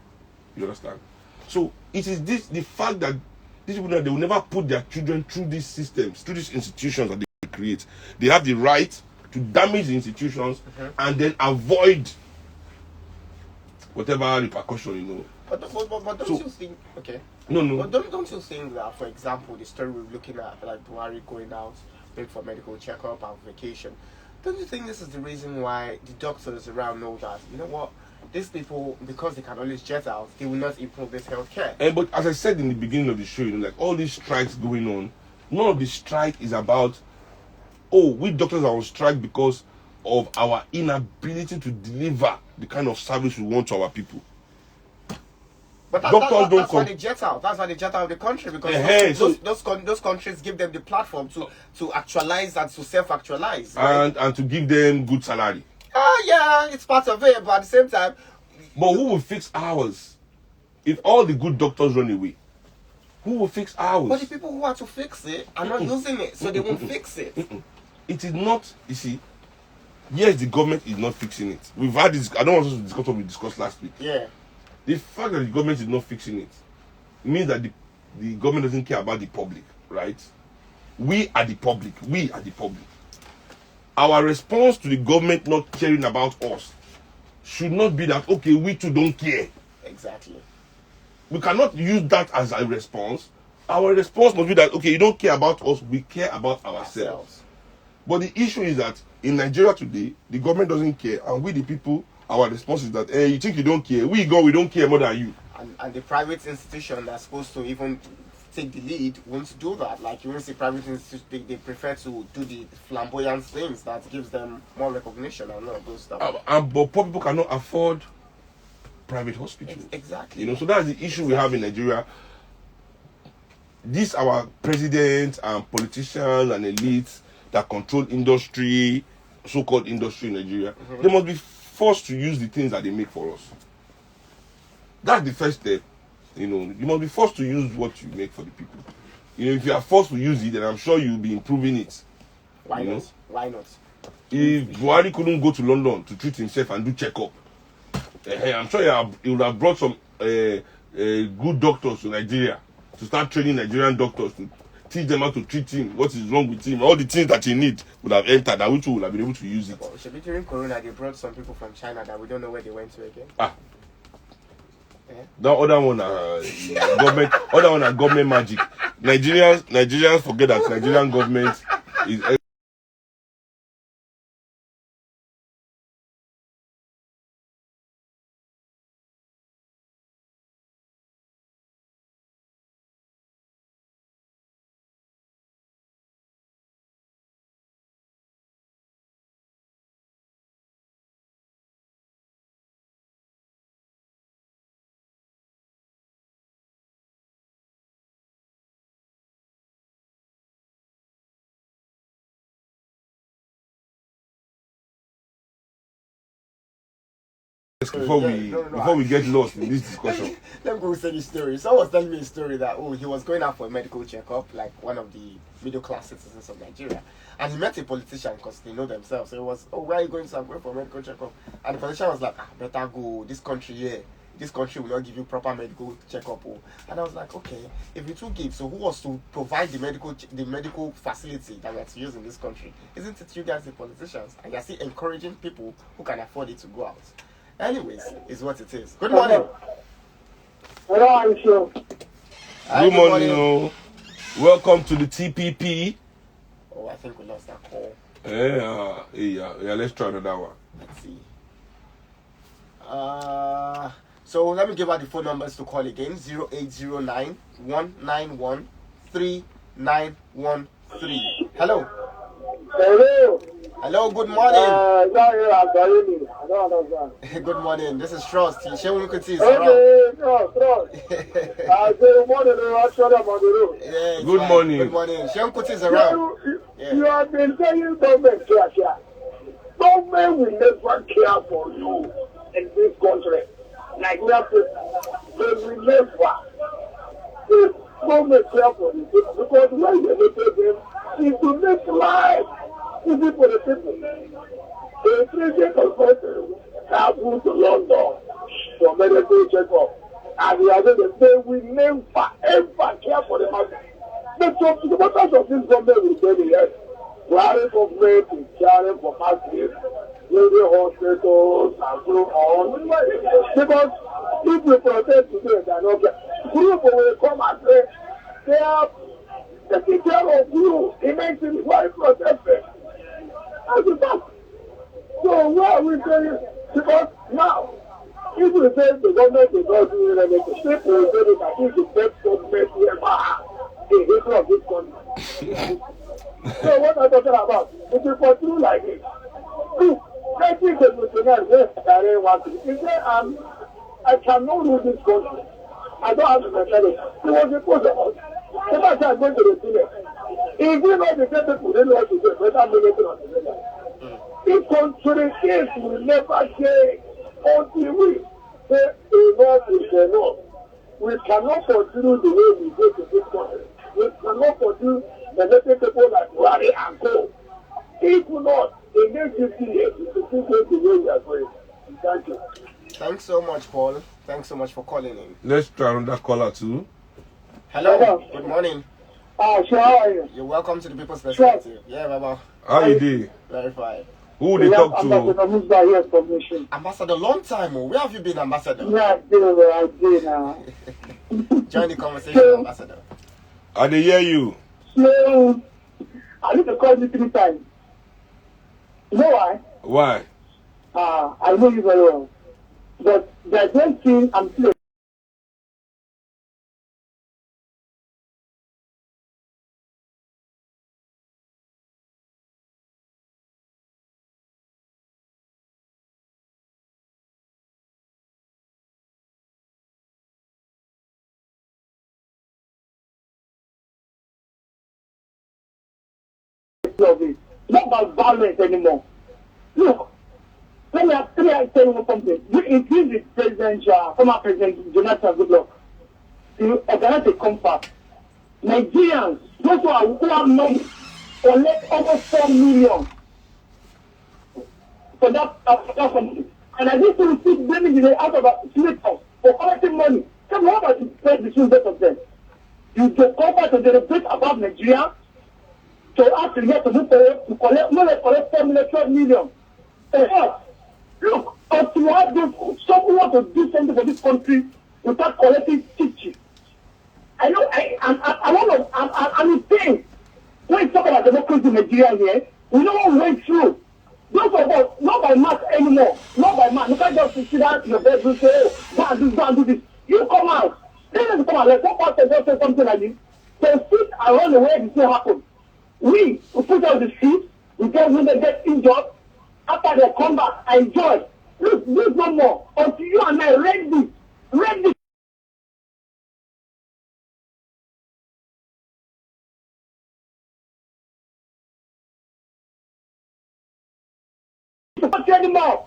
Speaker 4: You understand? So it is the fact that these people, they will never put their children through these systems, through these institutions that they create. They have the right to damage the institutions and then avoid whatever repercussion, you know.
Speaker 5: But don't you think? Okay.
Speaker 4: No.
Speaker 5: But don't you think that, for example, the story we're looking at, like Buhari going out, maybe for medical checkup and vacation, don't you think this is the reason why the doctors around know that, you know what, these people, because they can always jet out, they will not improve this healthcare?
Speaker 4: But as I said in the beginning of the show, you know, like all these strikes going on, none of the strike is about, oh, we doctors are on strike because of our inability to deliver the kind of service we want to our people.
Speaker 5: But that's why they jet out. That's why they jet out of the country, because those countries give them the platform to actualize and to self-actualize. Right?
Speaker 4: And to give them good salary.
Speaker 5: Yeah, it's part of it, but at the same time...
Speaker 4: But who will fix ours? If all the good doctors run away, who will fix ours?
Speaker 5: But the people who are to fix it are not using it, so they won't fix it.
Speaker 4: It is not, you see, yes, the government is not fixing it. We've had this, I don't want us to discuss what we discussed last week.
Speaker 5: Yeah.
Speaker 4: The fact that the government is not fixing it means that the government doesn't care about the public, right? We are the public. Our response to the government not caring about us should not be that, okay, we too don't care.
Speaker 5: Exactly.
Speaker 4: We cannot use that as a response. Our response must be that, okay, you don't care about us, we care about ourselves. But the issue is that in Nigeria today, the government doesn't care, and we the people, our response is that, hey, you think you don't care? We don't care more than you.
Speaker 5: And the private institution that's supposed to even take the lead won't do that. Like, you won't see private institutions, they prefer to do the flamboyant things that gives them more recognition and all those stuff.
Speaker 4: But poor people cannot afford private hospitals.
Speaker 5: Exactly.
Speaker 4: You know, so that's the issue we have in Nigeria. These our presidents and politicians and elites that control industry, so-called industry in Nigeria, they must be forced to use the things that they make for us. That's the first step. You must be forced to use what you make for the people. If you are forced to use it, then I'm sure you'll be improving it.
Speaker 5: Why not? Why not?
Speaker 4: If Buhari couldn't go to London to treat himself and do checkup, I'm sure he would have brought some good doctors to Nigeria to start training Nigerian doctors to teach them how to treat him, what is wrong with him, all the things that he need would have entered, and which we would have been able to use it.
Speaker 5: Well, should be during Corona, they brought some people from China that we don't know where they went to again.
Speaker 4: That other one, government magic. Nigerians forget that Nigerian government is. Before we get lost in this discussion.
Speaker 5: Let me go say the story. Someone was telling me a story that he was going out for a medical checkup, like one of the middle class citizens of Nigeria, and he met a politician because they know themselves. So it was, where are you going to? I'm going for a medical checkup, and the politician was like, better go. This country will not give you proper medical checkup. And I was like, okay, if you two give, so who was to provide the medical facility that we have to use in this country? Isn't it you guys, the politicians? And you're still encouraging people who can afford it to go out. Anyways, is what it is. Good morning.
Speaker 7: Hello, I'm sure.
Speaker 4: Good morning. Welcome to the TPP.
Speaker 5: Oh, I think we lost that call.
Speaker 4: Yeah. Let's try another one.
Speaker 5: Let's see. So let me give out the phone numbers to call again. 0809 191 3913. Hello.
Speaker 7: Hello.
Speaker 5: Hello, good morning.
Speaker 7: I don't understand.
Speaker 5: Good morning. This is Trust. Seun Kuti is
Speaker 7: Trust. Good morning. Actually, I'm on the road.
Speaker 5: Yeah,
Speaker 4: good morning.
Speaker 5: Good morning. Seun Kuti is around.
Speaker 7: You have been saying government care. Government will never care for you in this country. Nigeria people, they will never. If government care for you, because when they make them, is to make life easy for the people. The president of country traveled to London for medical checkup, and they are going to say we never ever care for the market. The supporters of this government will say yes. Buhari government is caring for markets, building hospitals, and so on. Because if we protest today, they are not care. Group will come and say they are taking care of you. Imagine why protesting. So where are we saying? Because now, if we say the government is not doing anything, people will say that this is the best government ever in the history of this country. So what I'm talking about? If we continue like this, look, 1979, yes, I want to. He said, I cannot rule this country. I don't have the mentality. He was supposed to us. The fact I'm going to the Senate. If we know the same people, they know what to do. Better military on the Senate. This country case will never change until we say enough is enough. We cannot continue the way we go to this country. We cannot continue the little people like Buhari and Co. If not, in the next 50 years, we will still go the way we are going. Thank you.
Speaker 5: Thanks so much, Paul. Thanks so much for calling in.
Speaker 4: Let's try another caller too.
Speaker 5: Hello. Good morning.
Speaker 7: Sure, how are you?
Speaker 5: You're welcome to the People's Perspective. Yeah, Baba.
Speaker 4: How you doing?
Speaker 5: Very fine.
Speaker 4: Who they talk to?
Speaker 5: Ambassador, long time. Where have you been, Ambassador?
Speaker 7: Yeah, I did now.
Speaker 5: Join the conversation, Ambassador.
Speaker 4: I didn't hear you.
Speaker 7: No, I need to call you 3 times. You know why?
Speaker 4: Why?
Speaker 7: I know you very well. But there's one thing I'm still. Of it. Not about violence anymore. Look, let me tell you something. You increase the president, former president Jonathan Goodluck, to organize a compact. Nigerians, those who have money, collect almost 4 million for that company. And I need to receive blaming the out of a senators for collecting money. Tell me, how about the spread between both of them? You to come to deliberate about Nigeria, to ask the to move forward, to collect, more than collect 4 million, 12 million. Look, until you have those, someone want to do something for this country without collecting teaching. I know, I'm in pain. When you talk about democracy in Nigeria here, we know what we went through. Those of us, not by math anymore, not by math. You can't just sit down in your bedroom and say, oh, go and do this. You come out. They need to come out. Like one pastor just say something like this. They sit around the way this thing happen. We put out the streets, we get women get injured. After they come back, I enjoy. Look, this no more. Until you and I read this. Not anymore.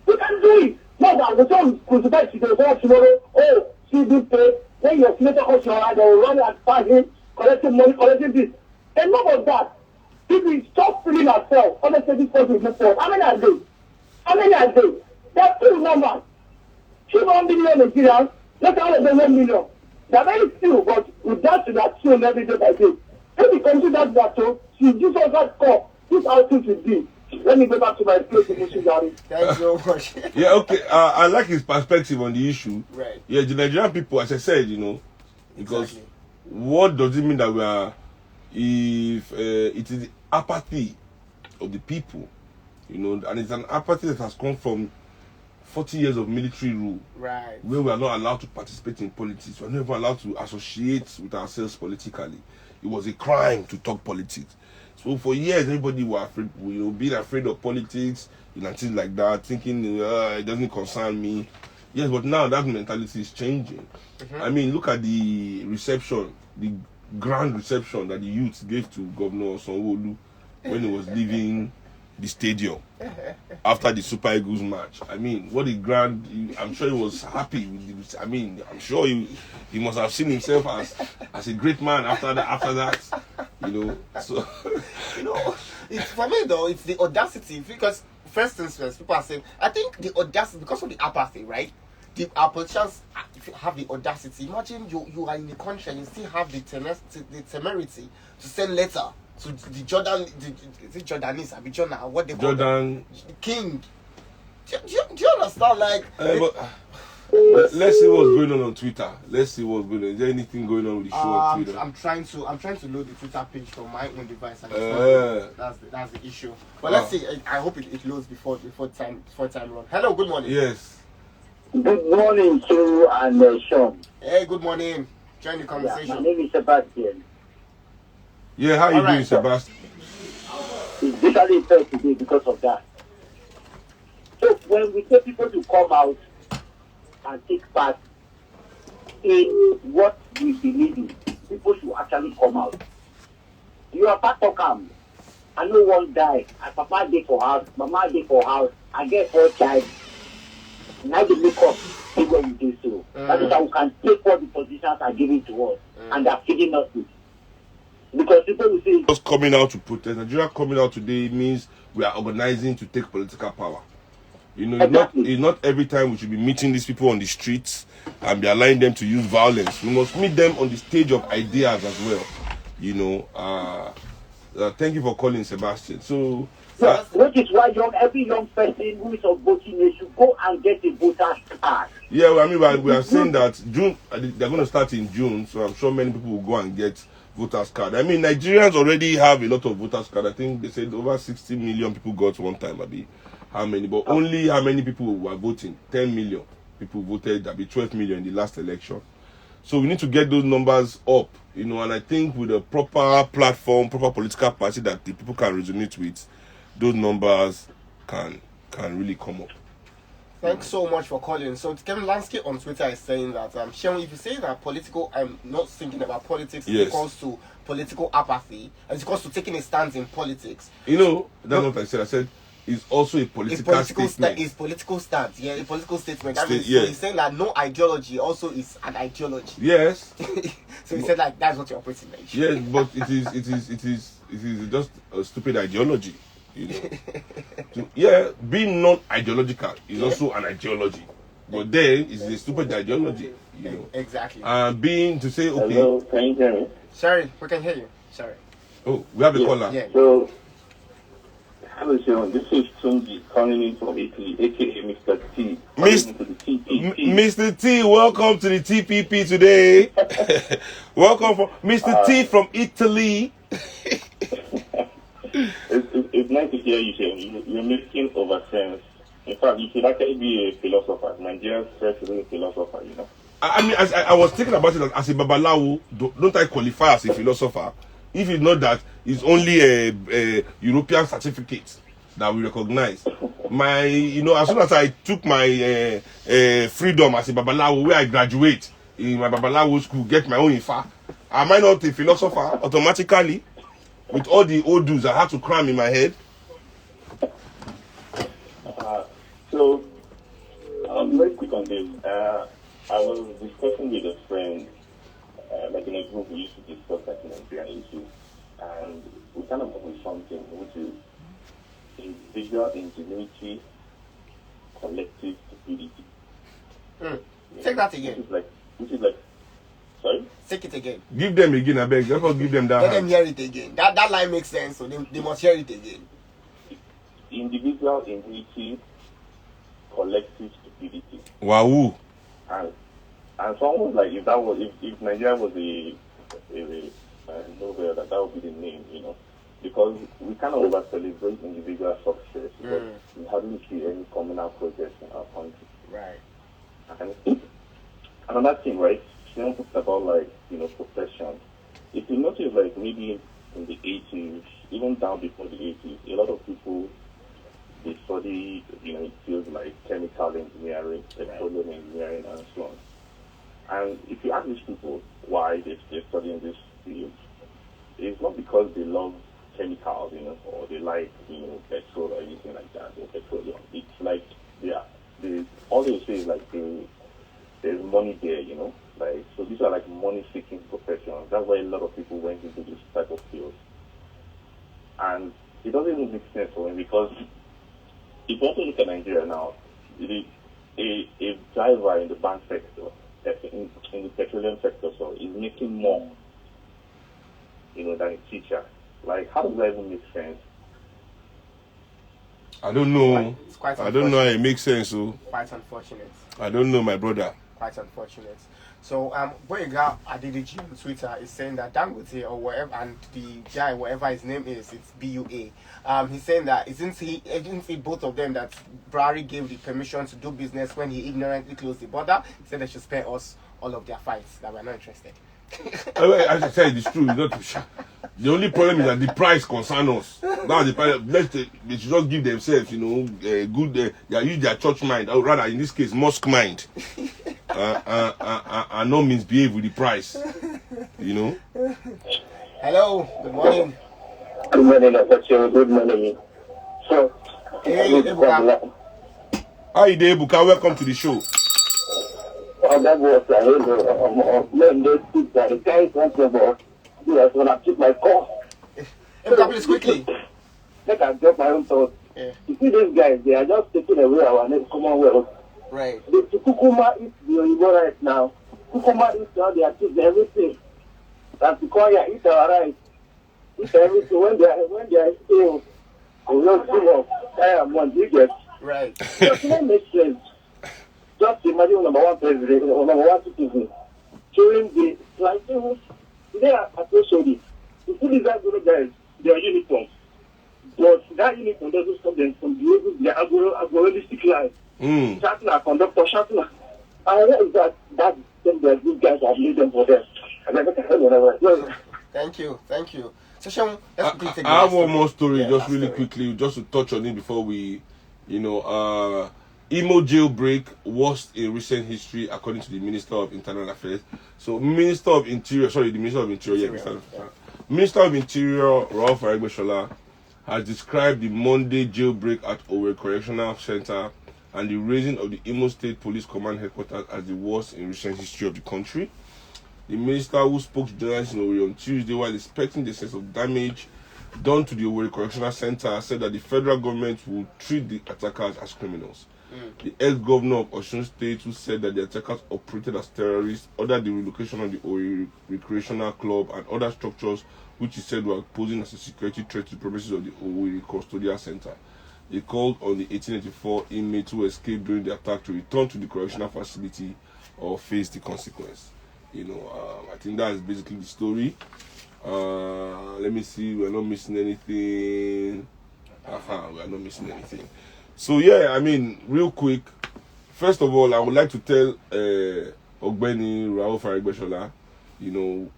Speaker 7: We can do it. Not that we don't crucify tomorrow. Oh, see this place. When your senator comes to your they will run and find him, collecting money, collecting this. Enough of that. If we stop feeling ourselves, honestly, this country will move forward. How many are they? There are two numbers. 2 million Nigerians, not all of them 1 million. They are very few, but with that to that tune every day by day. If we continue that tune, she gives us that call. This is how things will be. Let me go back to my place in Mushigari.
Speaker 5: Thank you very much.
Speaker 4: Yeah, okay. I like his perspective on the issue.
Speaker 5: Right.
Speaker 4: Yeah, the Nigerian people, as I said, because
Speaker 5: Exactly.
Speaker 4: what does it mean that we are, if it is the apathy of the people, and it's an apathy that has come from 40 years of military rule,
Speaker 5: Right.
Speaker 4: where we are not allowed to participate in politics, we are not even allowed to associate with ourselves politically. It was a crime to talk politics. So for years, everybody were afraid, being afraid of politics, things like that, thinking it doesn't concern me. Yes, but now that mentality is changing. Mm-hmm. I mean, look at the reception, the grand reception that the youth gave to Governor Sanwo-Olu when he was leaving the stadium after the Super Eagles match. I mean, what a grand! I'm sure he was happy with the, I'm sure he must have seen himself as a great man after that. So
Speaker 5: It's for me though. It's the audacity, because first things first, people are saying. I think the audacity, because of the apathy, right? Our politicians, if you have the audacity, imagine you are in the country and you still have the temerity to send letter to the Jordanese, what they call
Speaker 4: Jordan
Speaker 5: King. Do you understand? Like,
Speaker 4: let's see what's going on Twitter. Let's see what's going on. Is there anything going on with the show on Twitter?
Speaker 5: I'm trying to load the Twitter page from my own device. And that's the issue. But let's see. I hope it loads before time run. Hello, good morning.
Speaker 4: Yes.
Speaker 8: Good morning, Sue and Sean.
Speaker 5: Hey, good morning. Join the conversation.
Speaker 8: My name is Sebastian.
Speaker 4: Yeah, how you doing, Sebastian?
Speaker 8: It's literally fair today because of that. So when we tell people to come out and take part in what we believe in, people should actually come out. You are part of camp. I know one die. I papa dey for house, mama dey for house. I get 4 child. Now they make us see what we do so. That is how we can take what the politicians are giving to us and they are feeding us with. Because people will say
Speaker 4: Just coming out to protest. Nigeria coming out today means we are organizing to take political power.
Speaker 8: Exactly.
Speaker 4: It's not every time we should be meeting these people on the streets and be allowing them to use violence. We must meet them on the stage of ideas as well. Thank you for calling, Sebastian. So,
Speaker 8: which is why every young person who is of voting age should go and get a voter's card.
Speaker 4: yeah, we are saying that June, they're going to start in June, so I'm sure many people will go and get voters card. I mean, Nigerians already have a lot of voters card. I think they said over 60 million people got one time, how many? But only how many people were voting? 10 million people voted. That'd be 12 million in the last election. So we need to get those numbers up, and I think with a proper platform, proper political party that the people can resonate with, those numbers can really come up.
Speaker 5: Thanks so much for calling. So Kevin Lansky on Twitter is saying that Sean, if you say that I'm not thinking about politics,
Speaker 4: Yes.
Speaker 5: it equals to political apathy, and it's equals to taking a stance in politics.
Speaker 4: That's what I said. I said is also a political statement.
Speaker 5: It's political stance. Yeah, a political statement. That means,
Speaker 4: yeah.
Speaker 5: so he's saying that no ideology also is an ideology.
Speaker 4: Yes.
Speaker 5: So he said like that's what you're operating like.
Speaker 4: Yes, but it is just a stupid ideology. You know. So, yeah, being non-ideological is also an ideology. But then it's a stupid ideology. You know.
Speaker 5: Exactly.
Speaker 4: Being to say okay.
Speaker 6: Hello, can you hear me?
Speaker 5: Sorry, we can hear you. Sorry.
Speaker 4: Oh, we have a caller.
Speaker 5: Yeah.
Speaker 6: So, hello, Seun. This is Seun Kuti calling in from Italy, aka Mr. T.
Speaker 4: Mr. T, welcome to the TPP today. Welcome from Mr. T from Italy.
Speaker 6: It's nice to hear you, Seun. You're making over sense. In fact, you should actually be a philosopher. Nigeria's first real philosopher, you know.
Speaker 4: I mean, I was thinking about it as a babalawo. Don't I qualify as a philosopher? If it's not that, it's only a European certificate that we recognize. My, you know, as soon as I took my freedom as a babalawo, where I graduate in my babalawo school, get my own ifa, am I not a philosopher automatically? With all the old dudes I had to cram in my head.
Speaker 6: So, very quick on this. I was discussing with a friend, like in a group, we used to discuss like Nigerian issues, and we kind of got something which is individual ingenuity, collective stupidity.
Speaker 5: Take that again.
Speaker 6: Which is like, sorry?
Speaker 5: Take it again.
Speaker 4: Give them again, I beg. Just give them that.
Speaker 5: Let them hear it again. That line makes sense, so they must hear it again.
Speaker 6: Individual ingenuity, collective stupidity.
Speaker 4: Wow.
Speaker 6: And someone was like, if Nigeria was a novel, that would be the name, you know, because we kind of over celebrate individual success, but we hardly see any communal progress in our country.
Speaker 5: Right.
Speaker 6: And another thing, right? Seun talked about like, you know, profession. If you notice, like maybe in the 80s, even down before the 80s, a lot of people, they study, you know, fields like chemical engineering, petroleum engineering, and so on. And if you ask these people why they're studying this field, it's not because they love chemicals, you know, or they like, you know, petrol or anything like that, or petroleum. It's like, all they say is like there's money there, you know. Like, so these are like money-seeking professions. That's why a lot of people went into this type of field. And it doesn't even make sense for me, because if you also look at Nigeria now, a driver in the bank sector, in the petroleum sector, so is making more, you know, than a teacher. Like, how does that even make sense?
Speaker 4: I don't know.
Speaker 5: It's quite
Speaker 4: I don't know how it makes sense. So
Speaker 5: quite unfortunate.
Speaker 4: I don't know, my brother.
Speaker 5: Quite unfortunate. So, Boyega Adediji on Twitter is saying that Dangote or whatever, and the guy, whatever his name is, it's BUA. He's saying that isn't he both of them that Buhari gave the permission to do business when he ignorantly closed the border? He said they should spare us all of their fights, that we're not interested.
Speaker 4: As I said, it's true. It's not, the only problem is that the price concerns us. Now the price, they should just give themselves, you know, good. They use their church mind, or rather, in this case, mosque mind, and not misbehave with the price. You know.
Speaker 5: Hello. Good morning.
Speaker 6: Good morning, Apache. Good morning. So,
Speaker 5: hey, Ebuka.
Speaker 4: How are you doing, Ebuka? Welcome to the show.
Speaker 6: That was when they speak that the guy is talking about, you know, when I keep my call.
Speaker 5: Ebuka, please quickly.
Speaker 6: Let I drop my own thoughts.
Speaker 5: Yeah.
Speaker 6: You see these guys, they are just taking away our Commonwealth.
Speaker 5: Right.
Speaker 6: The Kukuma is the Oyibo right now. Kukuma is all they achieve everything. That's the Koya eat our rights. Eat everything. When they are still, they will do up. You get.
Speaker 5: Right.
Speaker 6: Does not make sense. Just imagine number one president or number one citizen during the like they are associated. You see these guys, they are uniforms. But that uniform doesn't stop them from living their agoristic life. Shouting at conductor, shouting at, and what is that? That's that these guys have made them for them.
Speaker 5: Thank you. So Seun, let's quickly take
Speaker 4: I have one more story,
Speaker 5: Yeah,
Speaker 4: just really
Speaker 5: story.
Speaker 4: quickly, just to touch on it before we, you know, Jailbreak was a recent history according to the Minister of Internal Affairs. So Minister of Interior, Minister of Interior, Rauf Aregbesola has described the Monday jailbreak at Owerri Correctional Center and the raising of the Imo State Police Command headquarters as the worst in recent history of the country. The minister, who spoke to journalists in Owerri on Tuesday while inspecting the sense of damage done to the Owerri Correctional Center, said that the federal government will treat the attackers as criminals. The ex-governor of Osun State, who said that the attackers operated as terrorists, ordered the relocation of the Owerri Recreational Club and other structures which he said were posing as a security threat to the premises of the Owerri Custodial Center. He called on the 1884 inmates who escaped during the attack to return to the correctional facility or face the consequence. You know, I think that is basically the story. Let me see, we're not missing anything. We are not missing anything. So yeah, I mean, real quick, first of all, I would like to tell Ogbeni Raoul Farigbeshola, you know,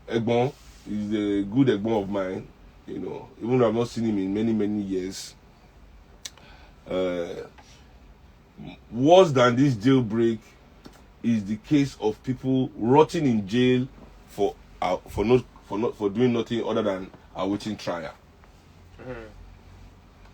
Speaker 4: Egbon is a good Egbon of mine, you know, even though I've not seen him in many years. Worse than this jailbreak is the case of people rotting in jail for doing nothing other than awaiting trial.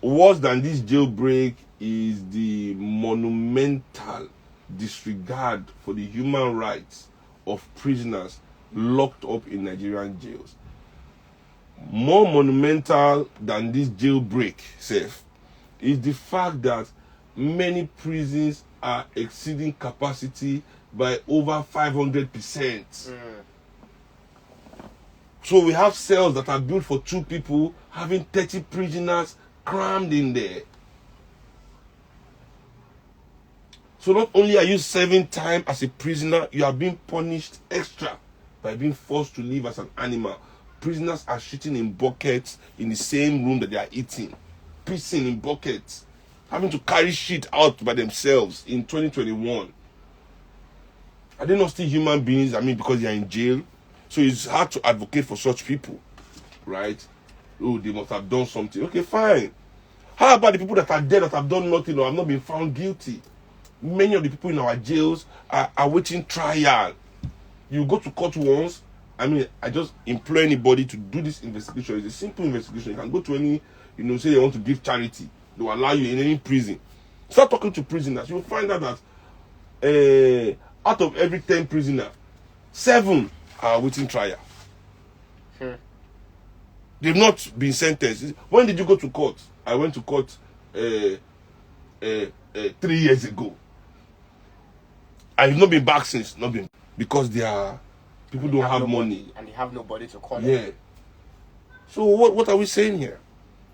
Speaker 4: Worse than this jailbreak is the monumental disregard for the human rights of prisoners locked up in Nigerian jails. More monumental than this jailbreak, Seth, is the fact that many prisons are exceeding capacity by over 500%. So we have cells that are built for 2 people, having 30 prisoners crammed in there. So not only are you serving time as a prisoner, you are being punished extra by being forced to live as an animal. Prisoners are shitting in buckets in the same room that they are eating. Pissing in buckets. Having to carry shit out by themselves in 2021. Are they not still human beings? I mean, because they are in jail. So it's hard to advocate for such people, right? Oh, they must have done something. Okay, fine. How about the people that are dead, that have done nothing or have not been found guilty? Many of the people in our jails are awaiting trial. You go to court once. I mean, I just implore anybody to do this investigation. It's a simple investigation. You can go to any, you know, say they want to give charity. They will allow you in any prison. Start talking to prisoners. You'll find out that out of every 10 prisoners, 7 are awaiting trial. They've not been sentenced. When did you go to court? I went to court 3 years ago. I've not been back since. Not been, because they are people don't have money
Speaker 5: and they have nobody to call.
Speaker 4: Yeah. So what are we saying here?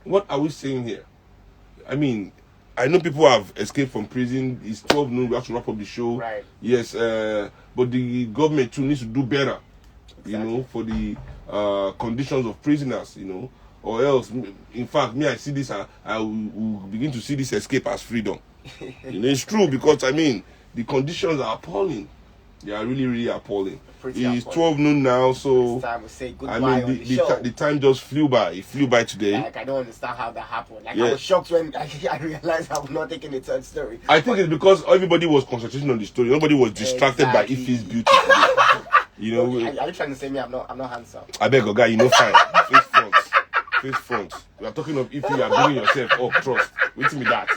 Speaker 4: What are we saying here? I mean, I know people have escaped from prison. It's 12 noon. We have to wrap up the show.
Speaker 5: Right.
Speaker 4: Yes. But the government too needs to do better. Exactly. You know, for the conditions of prisoners. You know, or else, in fact, me, I see this. I will begin to see this escape as freedom. You know, it's true, because I mean, the conditions are appalling. They are really appalling. It's 12 noon now, so
Speaker 5: it's time to say goodbye.
Speaker 4: I mean, the time just flew by. It flew by today.
Speaker 5: Like, I don't understand how that happened. Like, yeah. I was shocked when I realized I was not taking the third story.
Speaker 4: I think it's because everybody was concentrating on the story. Nobody was distracted by Ife's beauty. You know,
Speaker 5: are you trying to say me I'm not handsome?
Speaker 4: I beg, guy, you know, fine. Face front. We are talking of Ife. You are bringing yourself up. Trust. Wait till me that.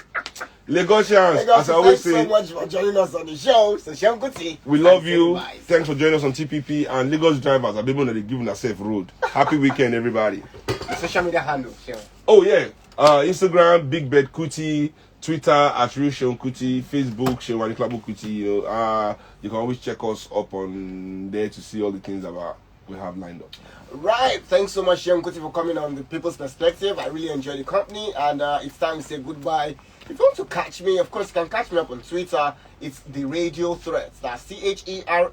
Speaker 4: Lagosians, as I always say,
Speaker 5: thanks so much for joining us on the show. So Seun Kuti,
Speaker 4: we love you. Thanks for joining us on TPP, and Lagos drivers are people that they giving themselves road. Happy weekend, everybody.
Speaker 5: Social media handle, Seun.
Speaker 4: Oh yeah, Instagram Big Bed Kuti, Twitter at Real Seun Kuti, Facebook Seun Kuti. You know, you can always check us up on there to see all the things that we have lined up.
Speaker 5: Right, thanks so much, Seun Kuti, for coming on The People's Perspective. I really enjoyed the company, and it's time to say goodbye. If you want to catch me, of course, you can catch me up on Twitter. It's The Radio Threats. That's CHERA